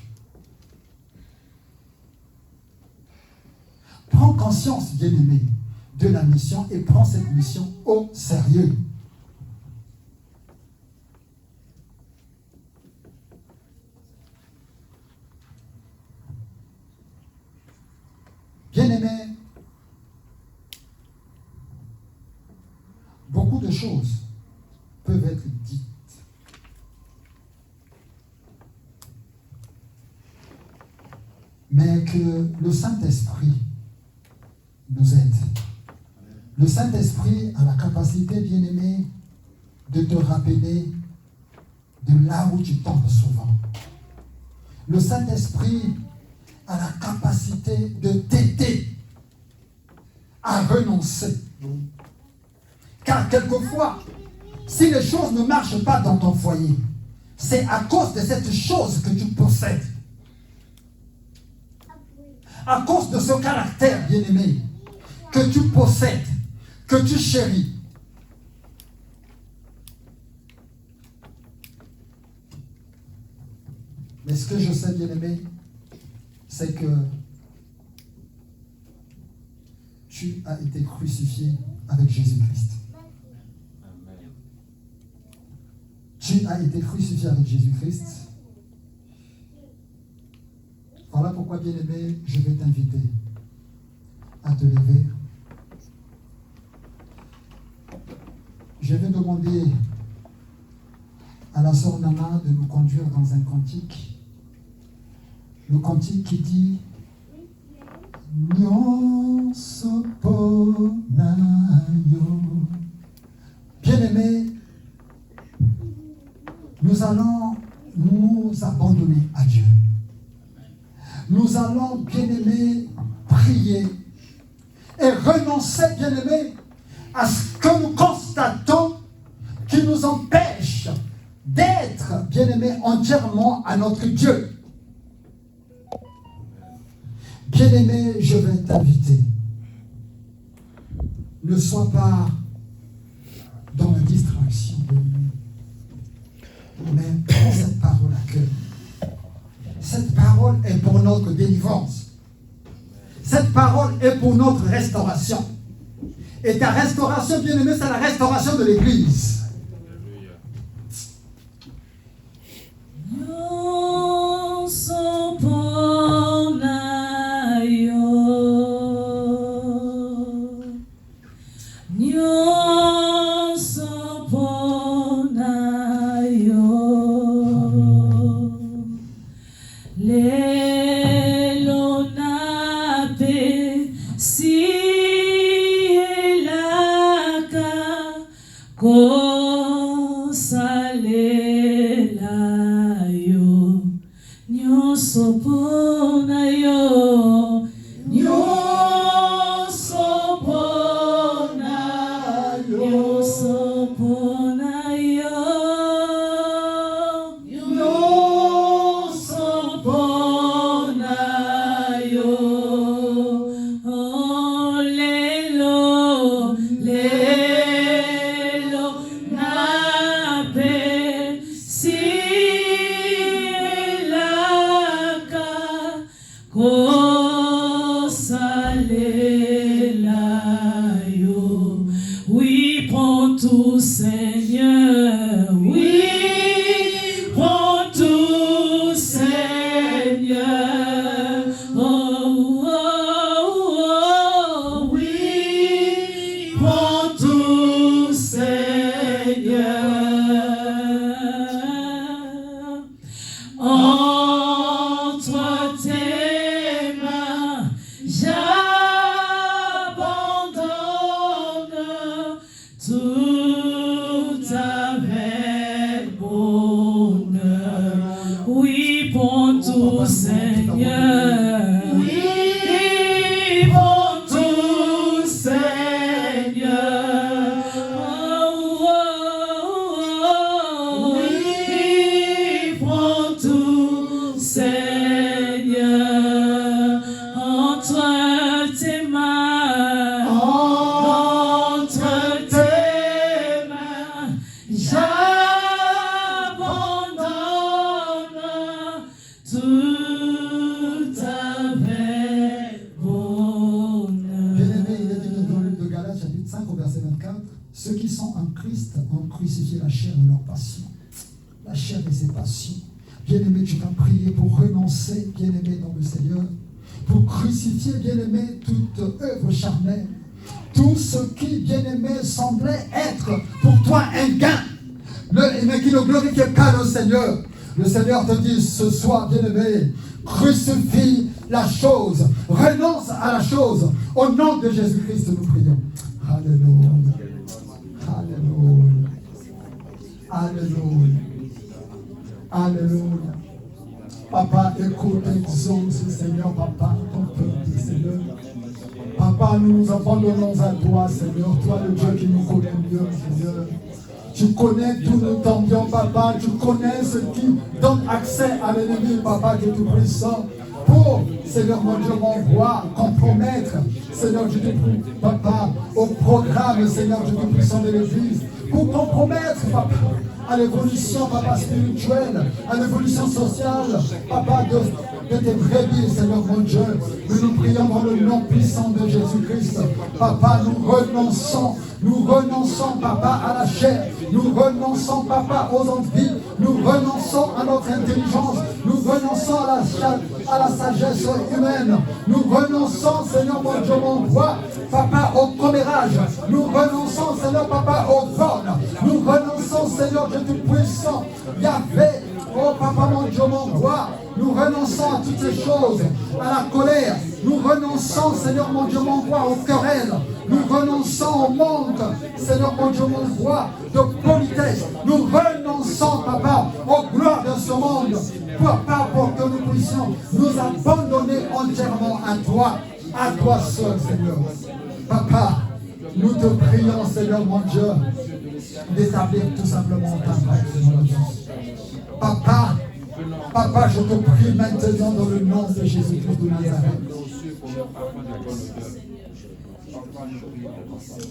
Prends conscience, bien-aimé, de la mission et prends cette mission au sérieux. Bien-aimé, beaucoup de choses peuvent être dites. Mais que le Saint-Esprit nous aide. Le Saint-Esprit a la capacité, bien-aimé, de te rappeler de là où tu tombes souvent. Le Saint-Esprit a la capacité de t'aider à renoncer. Car quelquefois, si les choses ne marchent pas dans ton foyer, c'est à cause de cette chose que tu possèdes. À cause de ce caractère, bien-aimé, que tu possèdes, que tu chéris. Mais ce que je sais, bien-aimé, c'est que tu as été crucifié avec Jésus-Christ. Tu as été crucifié avec Jésus-Christ. Voilà pourquoi, bien-aimé, je vais t'inviter à te lever. Je vais demander à la sœur Nana de nous conduire dans un cantique. Le cantique qui dit Nyonso po na yo. Bien-aimé, nous allons nous abandonner à Dieu. Nous allons, bien-aimé, prier et renoncer, bien-aimé, à ce que nous constatons qui nous empêche d'être, bien-aimé, entièrement à notre Dieu. Bien-aimé, je vais t'inviter. Ne sois pas dans la distraction, mais prends cette parole à cœur. Cette parole est pour notre délivrance. Cette parole est pour notre restauration. Et ta restauration, bien-aimé, c'est la restauration de l'Église. Oh Jésus-Christ ont crucifié la chair de leurs passions. La chair et ses passions. Bien-aimé, tu vas prier pour renoncer, bien-aimé, dans le Seigneur. Pour crucifier, bien-aimé, toute œuvre charnelle. Tout ce qui, bien-aimé, semblait être pour toi un gain. Mais qui ne glorifiait pas le Seigneur. Le Seigneur te dit ce soir, bien-aimé, crucifie la chose, renonce à la chose. Au nom de Jésus-Christ, nous prions. Alléluia. Alléluia. Alléluia. Alléluia. Papa, écoute, exauce, Seigneur, Papa, ton peuple, Seigneur. Papa, nous nous abandonnons à toi, Seigneur, toi le Dieu qui nous connaît mieux, Seigneur. Tu connais tout le temps, Papa, tu connais ce qui donne accès à l'ennemi, Papa, qui est tout puissant. Pour, Seigneur mon Dieu, m'envoie compromettre, Seigneur Dieu tout Papa, au programme, Seigneur Dieu tout puissant de l'Église, pour compromettre, Papa, à l'évolution, Papa, spirituelle, à l'évolution sociale, Papa, de tes vraies vies, Seigneur mon Dieu. Nous prions dans le nom puissant de Jésus-Christ. Papa, nous renonçons, Papa, à la chair. Nous renonçons, Papa, aux envies. Nous renonçons à notre intelligence. Nous renonçons à la sagesse humaine. Nous renonçons, Seigneur mon Dieu, mon roi, Papa, au commérage. Nous renonçons, Seigneur, Papa, au vol. Nous renonçons, Seigneur Dieu tout-puissant. Yahvé, oh Papa, mon Dieu, mon roi. Nous renonçons à toutes ces choses, à la colère. Nous renonçons, Seigneur mon Dieu, mon roi, aux querelles. Nous renonçons au manque, Seigneur mon Dieu, mon roi, de politesse. Nous renonçons, Papa, aux gloires de ce monde. Papa, pour que nous puissions nous abandonner entièrement à toi seul, Seigneur. Papa, nous te prions, Seigneur mon Dieu, d'établir tout simplement ta grâce. Papa, je te prie maintenant dans le nom de Jésus-Christ de Nazareth.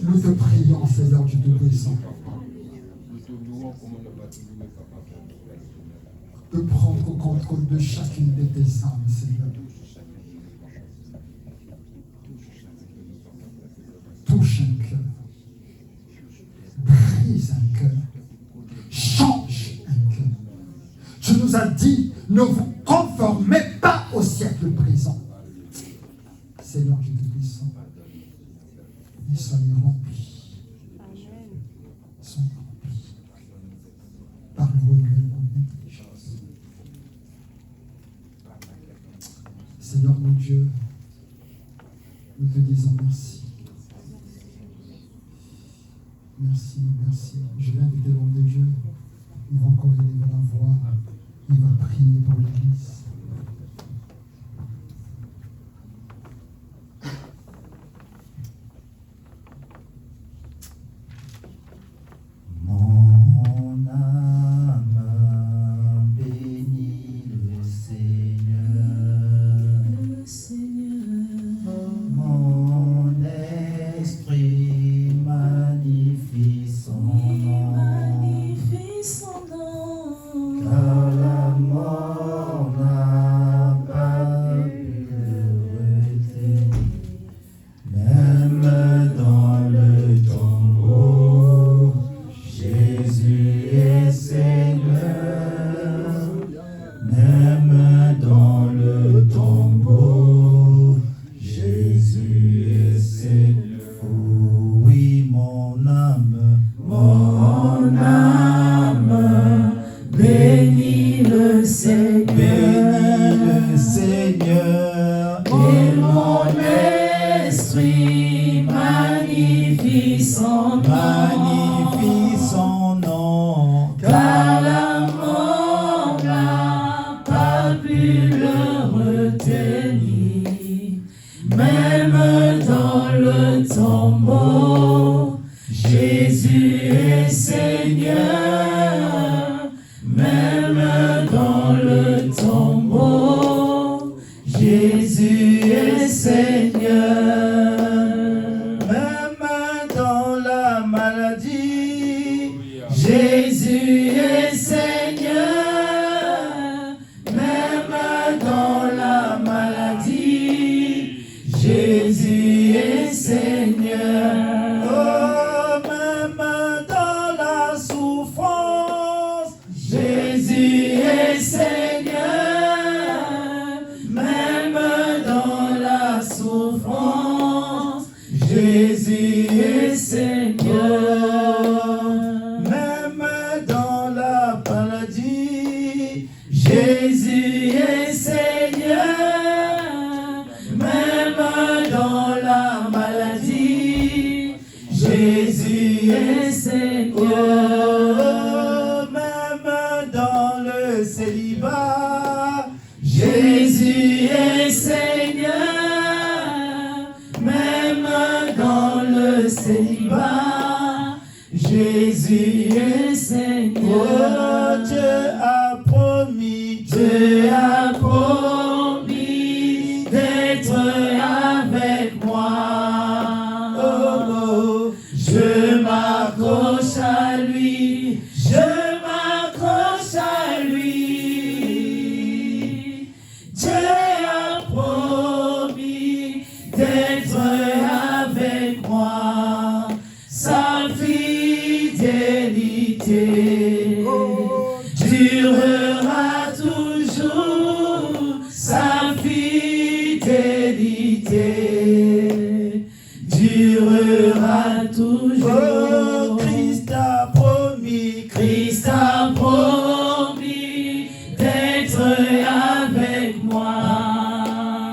Nous te prions, Seigneur du Tout-Puissant, de prendre contrôle de chacune de tes âmes, Seigneur. Touche un cœur, brise un cœur, change un cœur. Tu nous as dit, ne vous conformez pas au siècle présent. Seigneur du Tout-Puissant, et soyez remplis. Soyez remplis par le renouvellement de l'intelligence. Seigneur mon Dieu, nous te disons merci. Merci, merci. Je vais inviter l'homme de Dieu. Il va encore élever la voix. Il va prier pour l'Église. Mon âme bénit le Seigneur. Mon esprit magnifie son nom. Car la mort n'a pas pu le retenir. Même dans le tombeau, Jésus est Seigneur. Même dans le tombeau, Jésus est Seigneur. Oh oui, mon âme bénis le Seigneur. Bénis le Seigneur. Et mon esprit magnifie son nom. Magnifie son nom. Car la mort n'a pas pu le retenir. Même dans le tombeau, Jésus est Seigneur. Même dans le tombeau, Jésus est Seigneur. Même dans la maladie, Jésus est Seigneur. Même dans la maladie, Jésus est Seigneur. Oh, même dans Jésus est Seigneur. Même dans la maladie, Jésus est Seigneur. Même dans la maladie, Jésus est Seigneur. Même dans le célibat, Jésus est Seigneur. Même dans le célibat, Jésus est Seigneur. Oh, Dieu a promis d'être avec moi. Oh, oh, je m'accroche à lui, je m'accroche à lui. Dieu a promis d'être avec moi, sa fidélité durera toujours, sa fidélité durera toujours. Oh, Christ a promis d'être avec moi.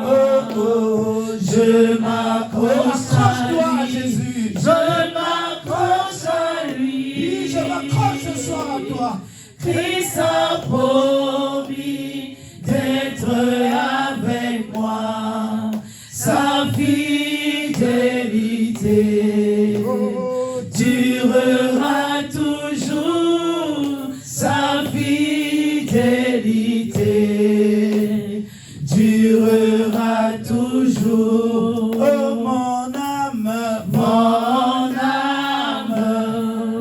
Oh, oh, je m'accroche à lui, Jésus. Je m'accroche à lui. Oui, je m'accroche ce soir à toi. Christ a promis d'être avec moi, sa fidélité durera toujours, sa fidélité durera toujours. Oh, mon âme,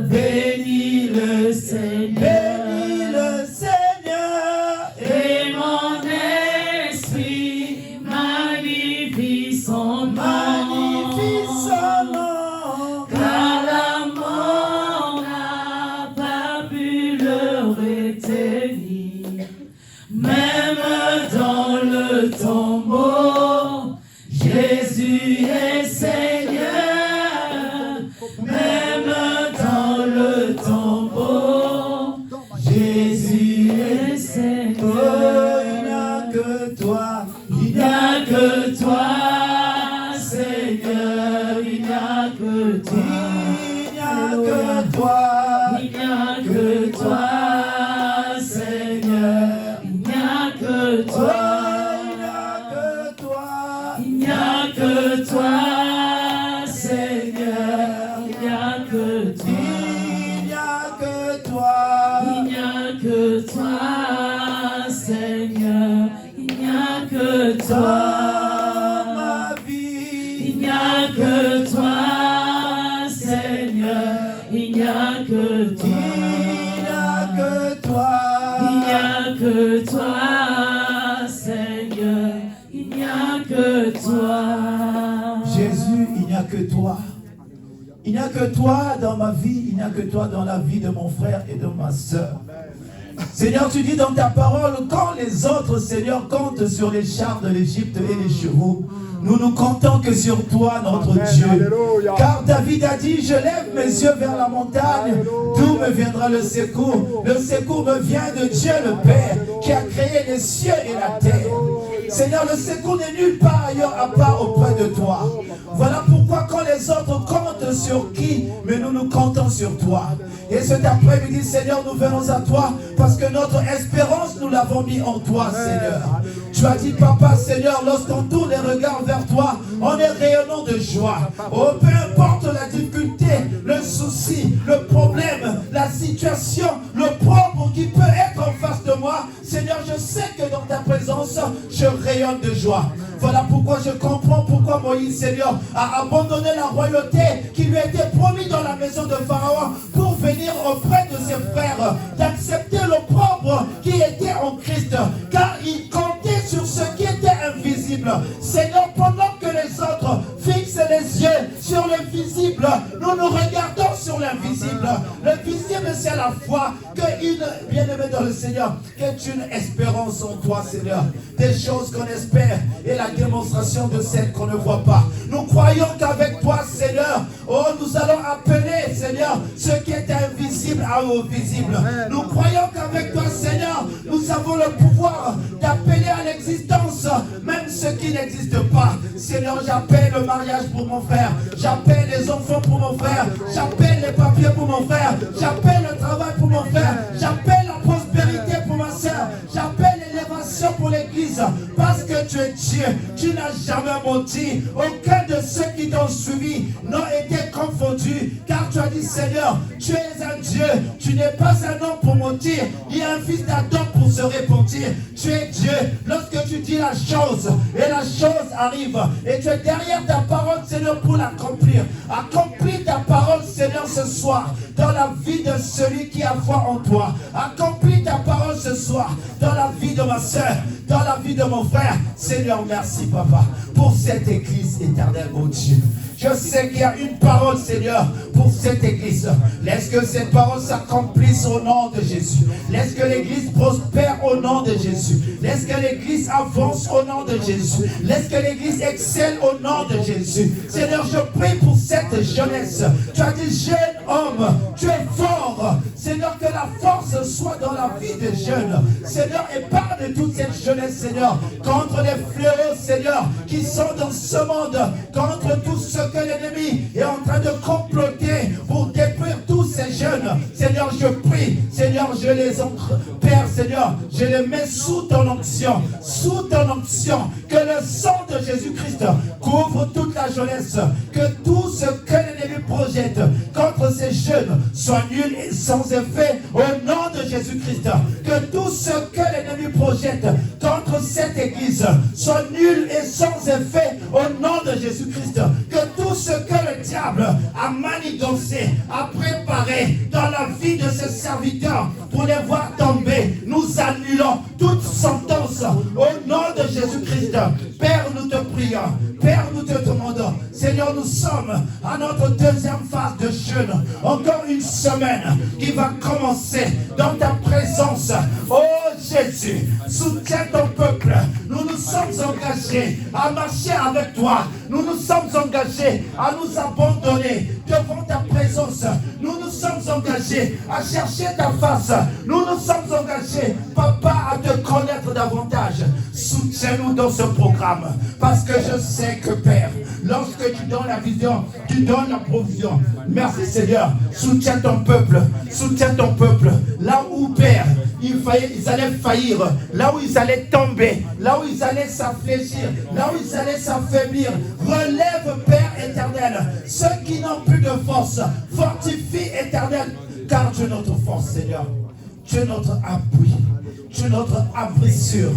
bénis le Seigneur. Et mon esprit magnifie son nom, car la mort n'a pas pu le retenir. Même dans le tombeau, Jésus est Seigneur. Même dans le tombeau, Jésus est Seigneur. Il n'y a que toi, Seigneur. Il n'y a que toi, il n'y a que toi, Seigneur. Il n'y a que toi, il n'y a que toi, Seigneur. Il n'y a que toi, il n'y a que toi, Seigneur. Il n'y a que toi, ma vie. Il n'y a que toi, Seigneur. Il n'y a que toi, il n'y a que toi, Seigneur. Il n'y a que toi. Jésus, il n'y a que toi. Il n'y a que toi dans ma vie, il n'y a que toi dans la vie de mon frère et de ma soeur. Seigneur, tu dis dans ta parole, quand les autres, Seigneur, comptent sur les chars de l'Égypte et les chevaux, nous nous comptons que sur toi, notre Dieu. Alléluia. Car David a dit, je lève mes yeux vers la montagne, d'où me viendra le secours. Le secours me vient de Dieu le Père, qui a créé les cieux et la terre. Seigneur, le secours n'est nulle part ailleurs à part auprès de toi. Voilà pourquoi quand les autres comptent sur qui, mais nous nous comptons sur toi. Et cet après-midi, Seigneur, nous venons à toi parce que notre espérance, nous l'avons mis en toi, Seigneur. Tu as dit, Papa, Seigneur, lorsqu'on tourne les regards vers toi, on est rayonnant de joie. Oh, peu importe la difficulté, le souci, le problème, la situation, le problème qui peut être en face de moi, Seigneur, je sais que dans ta présence, je rayonne de joie. Voilà pourquoi je comprends pourquoi Moïse, Seigneur, a abandonné la royauté qui lui était promise dans la maison de Pharaon pour venir auprès de ses frères, d'accepter l'opprobre qui était en Christ, car il comptait sur ce qui était invisible. Seigneur, pendant que les autres fixent les yeux sur le visible, nous nous regardons sur l'invisible. Le visible, c'est la foi que une bien-aimée dans le Seigneur, qu'est une espérance en toi, Seigneur. Des choses qu'on espère et la démonstration de celles qu'on ne voit pas. Nous croyons qu'avec toi, Seigneur, ou visible. Nous croyons qu'avec toi, Seigneur, nous avons le pouvoir d'appeler à l'existence même ce qui n'existe pas. Seigneur, j'appelle le mariage pour mon frère. J'appelle les enfants pour mon frère. J'appelle les papiers pour mon frère. J'appelle le travail pour mon frère. J'appelle la prospérité pour ma soeur. J'appelle l'élévation pour l'église. Parce que tu es Dieu. Tu n'as jamais menti. Aucun de ceux qui t'ont suivi n'ont été confondus. Car tu as dit, Seigneur, tu es un Dieu. Tu n'es pas un homme pour mentir. Ni un fils d'Adam pour se repentir. Tu es Dieu. Lorsque tu dis la chose, et la chose arrive. Et tu es derrière ta parole, Seigneur, pour l'accomplir. Accomplis ta parole, Seigneur, ce soir, dans la vie de celui qui a foi en toi. Accomplis ta parole ce soir, dans la vie de ma soeur, dans la vie de mon frère. Seigneur, merci, Papa, pour cette église éternelle, mon Dieu. Je sais qu'il y a une parole, Seigneur, pour cette église. Laisse que cette parole s'accomplisse au nom de Jésus. Laisse que l'église prospère au nom de Jésus. Laisse que l'église avance au nom de Jésus. Laisse que l'église excelle au nom de Jésus. Seigneur, je prie pour cette jeunesse. Tu as dit, jeune homme, tu es fort. Seigneur, que la force soit dans la vie des jeunes. Seigneur, épargne toute cette jeunesse, Seigneur, contre les fléaux, Seigneur, qui sont dans ce monde, contre tout ce que l'ennemi est en train de comploter pour détruire tous ces jeunes. Seigneur, je prie, Seigneur, je les entre, Père, Seigneur, je les mets sous ton onction, que le sang de Jésus-Christ couvre toute la jeunesse, que tout ce que l'ennemi projette contre ces jeunes soit nul et sans effet au nom de Jésus-Christ, que tout ce que l'ennemi projette contre cette église soit nul et sans effet au nom de Jésus-Christ, que tout ce que le diable a manigancé, a préparé dans la vie de ses serviteurs pour les voir tomber, nous annulons toute sentence au nom de Jésus-Christ. Père, nous te prions, Père, nous te demandons, Seigneur, nous sommes à notre deuxième phase de jeûne, encore une semaine qui va commencer dans ta présence. Oh Jésus, soutiens ton peuple. Nous nous sommes engagés à marcher avec toi. Nous nous sommes engagés à nous abandonner devant ta présence. Nous nous sommes engagés à chercher ta face. Nous nous sommes engagés, Papa, à te connaître davantage. Soutiens-nous dans ce programme. Parce que je sais que, Père, lorsque tu donnes la vision, tu donnes la provision. Merci, Seigneur. Soutiens ton peuple. Soutiens ton peuple. Là où, Père, ils allaient faillir, là où ils allaient tomber, là où ils allaient s'affaiblir, là où ils allaient s'affaiblir. Relève, Père éternel, ceux qui n'ont plus de force. Fortifie, éternel, car tu es notre force, Seigneur. Tu es notre appui. Tu es notre abri sûr.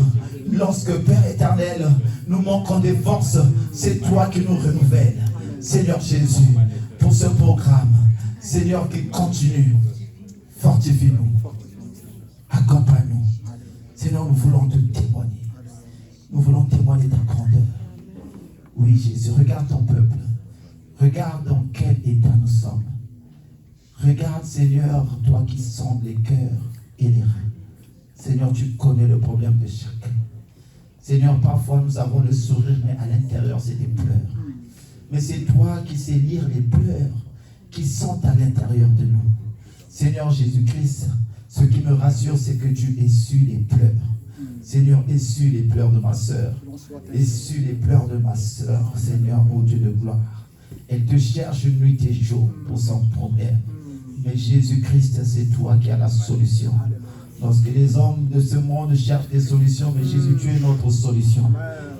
Lorsque, Père éternel, nous manquons des forces, c'est toi qui nous renouvelles. Seigneur Jésus, pour ce programme, Seigneur, qui continue, fortifie-nous, accompagne-nous. Seigneur, nous voulons te témoigner. Nous voulons témoigner ta grandeur. Oui, Jésus, regarde ton peuple. Regarde dans quel état nous sommes. Regarde, Seigneur, toi qui sondes les cœurs et les reins. Seigneur, tu connais le problème de chacun. Seigneur, parfois nous avons le sourire, mais à l'intérieur, c'est des pleurs. Mais c'est toi qui sais lire les pleurs qui sont à l'intérieur de nous. Seigneur Jésus-Christ, ce qui me rassure, c'est que tu essuies les pleurs. Seigneur, essuie les pleurs de ma soeur. Essuie les pleurs de ma soeur, Seigneur, ô Dieu de gloire. Elle te cherche nuit et jour pour son problème. Mais Jésus-Christ, c'est toi qui as la solution. Lorsque les hommes de ce monde cherchent des solutions, mais Jésus, tu es notre solution.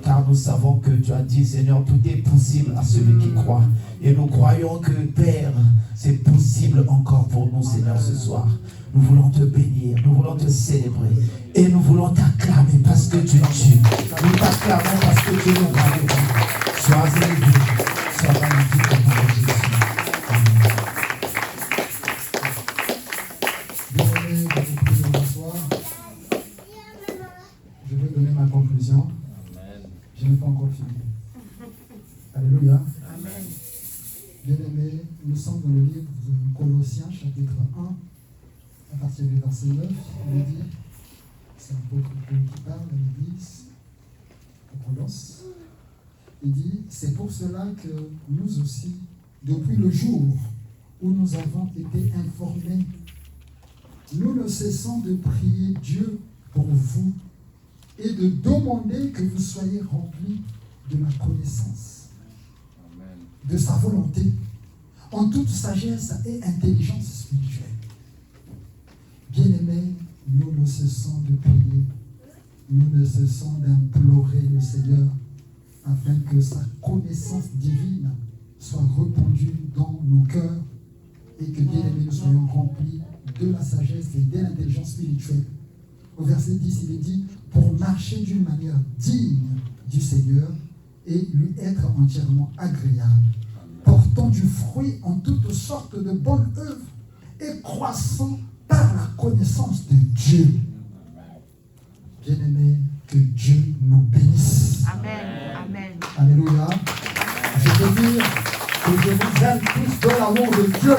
Car nous savons que tu as dit, Seigneur, tout est possible à celui qui croit. Et nous croyons que, Père, c'est possible encore pour nous, Seigneur, ce soir. Nous voulons te bénir, nous voulons te célébrer. Et nous voulons t'acclamer parce que tu es Dieu. Nous t'acclamons parce que tu nous magnifies. Sois élevé, sois magnifique au nom de Jésus. Je vais donner ma conclusion. Je n'ai pas encore fini. Alléluia. Amen. Bien-aimés, nous sommes dans le livre de Colossiens, chapitre 1, à partir du verset 9. Il est dit, c'est l'apôtre Paul qui parle à l'église, au Colosse. Il dit, c'est pour cela que nous aussi, depuis le jour où nous avons été informés nous ne cessons de prier Dieu pour vous et de demander que vous soyez remplis de la connaissance, de sa volonté, en toute sagesse et intelligence spirituelle. Bien-aimés, nous ne cessons de prier, nous ne cessons d'implorer le Seigneur afin que sa connaissance divine soit répandue dans nos cœurs et que, bien-aimés, nous soyons remplis de la sagesse et de l'intelligence spirituelle. Au verset 10, il est dit, pour marcher d'une manière digne du Seigneur et lui être entièrement agréable, portant du fruit en toutes sortes de bonnes œuvres et croissant par la connaissance de Dieu. Bien-aimés, que Dieu nous bénisse. Amen. Amen. Alléluia. Je veux dire que je vous aime tous dans l'amour de Dieu.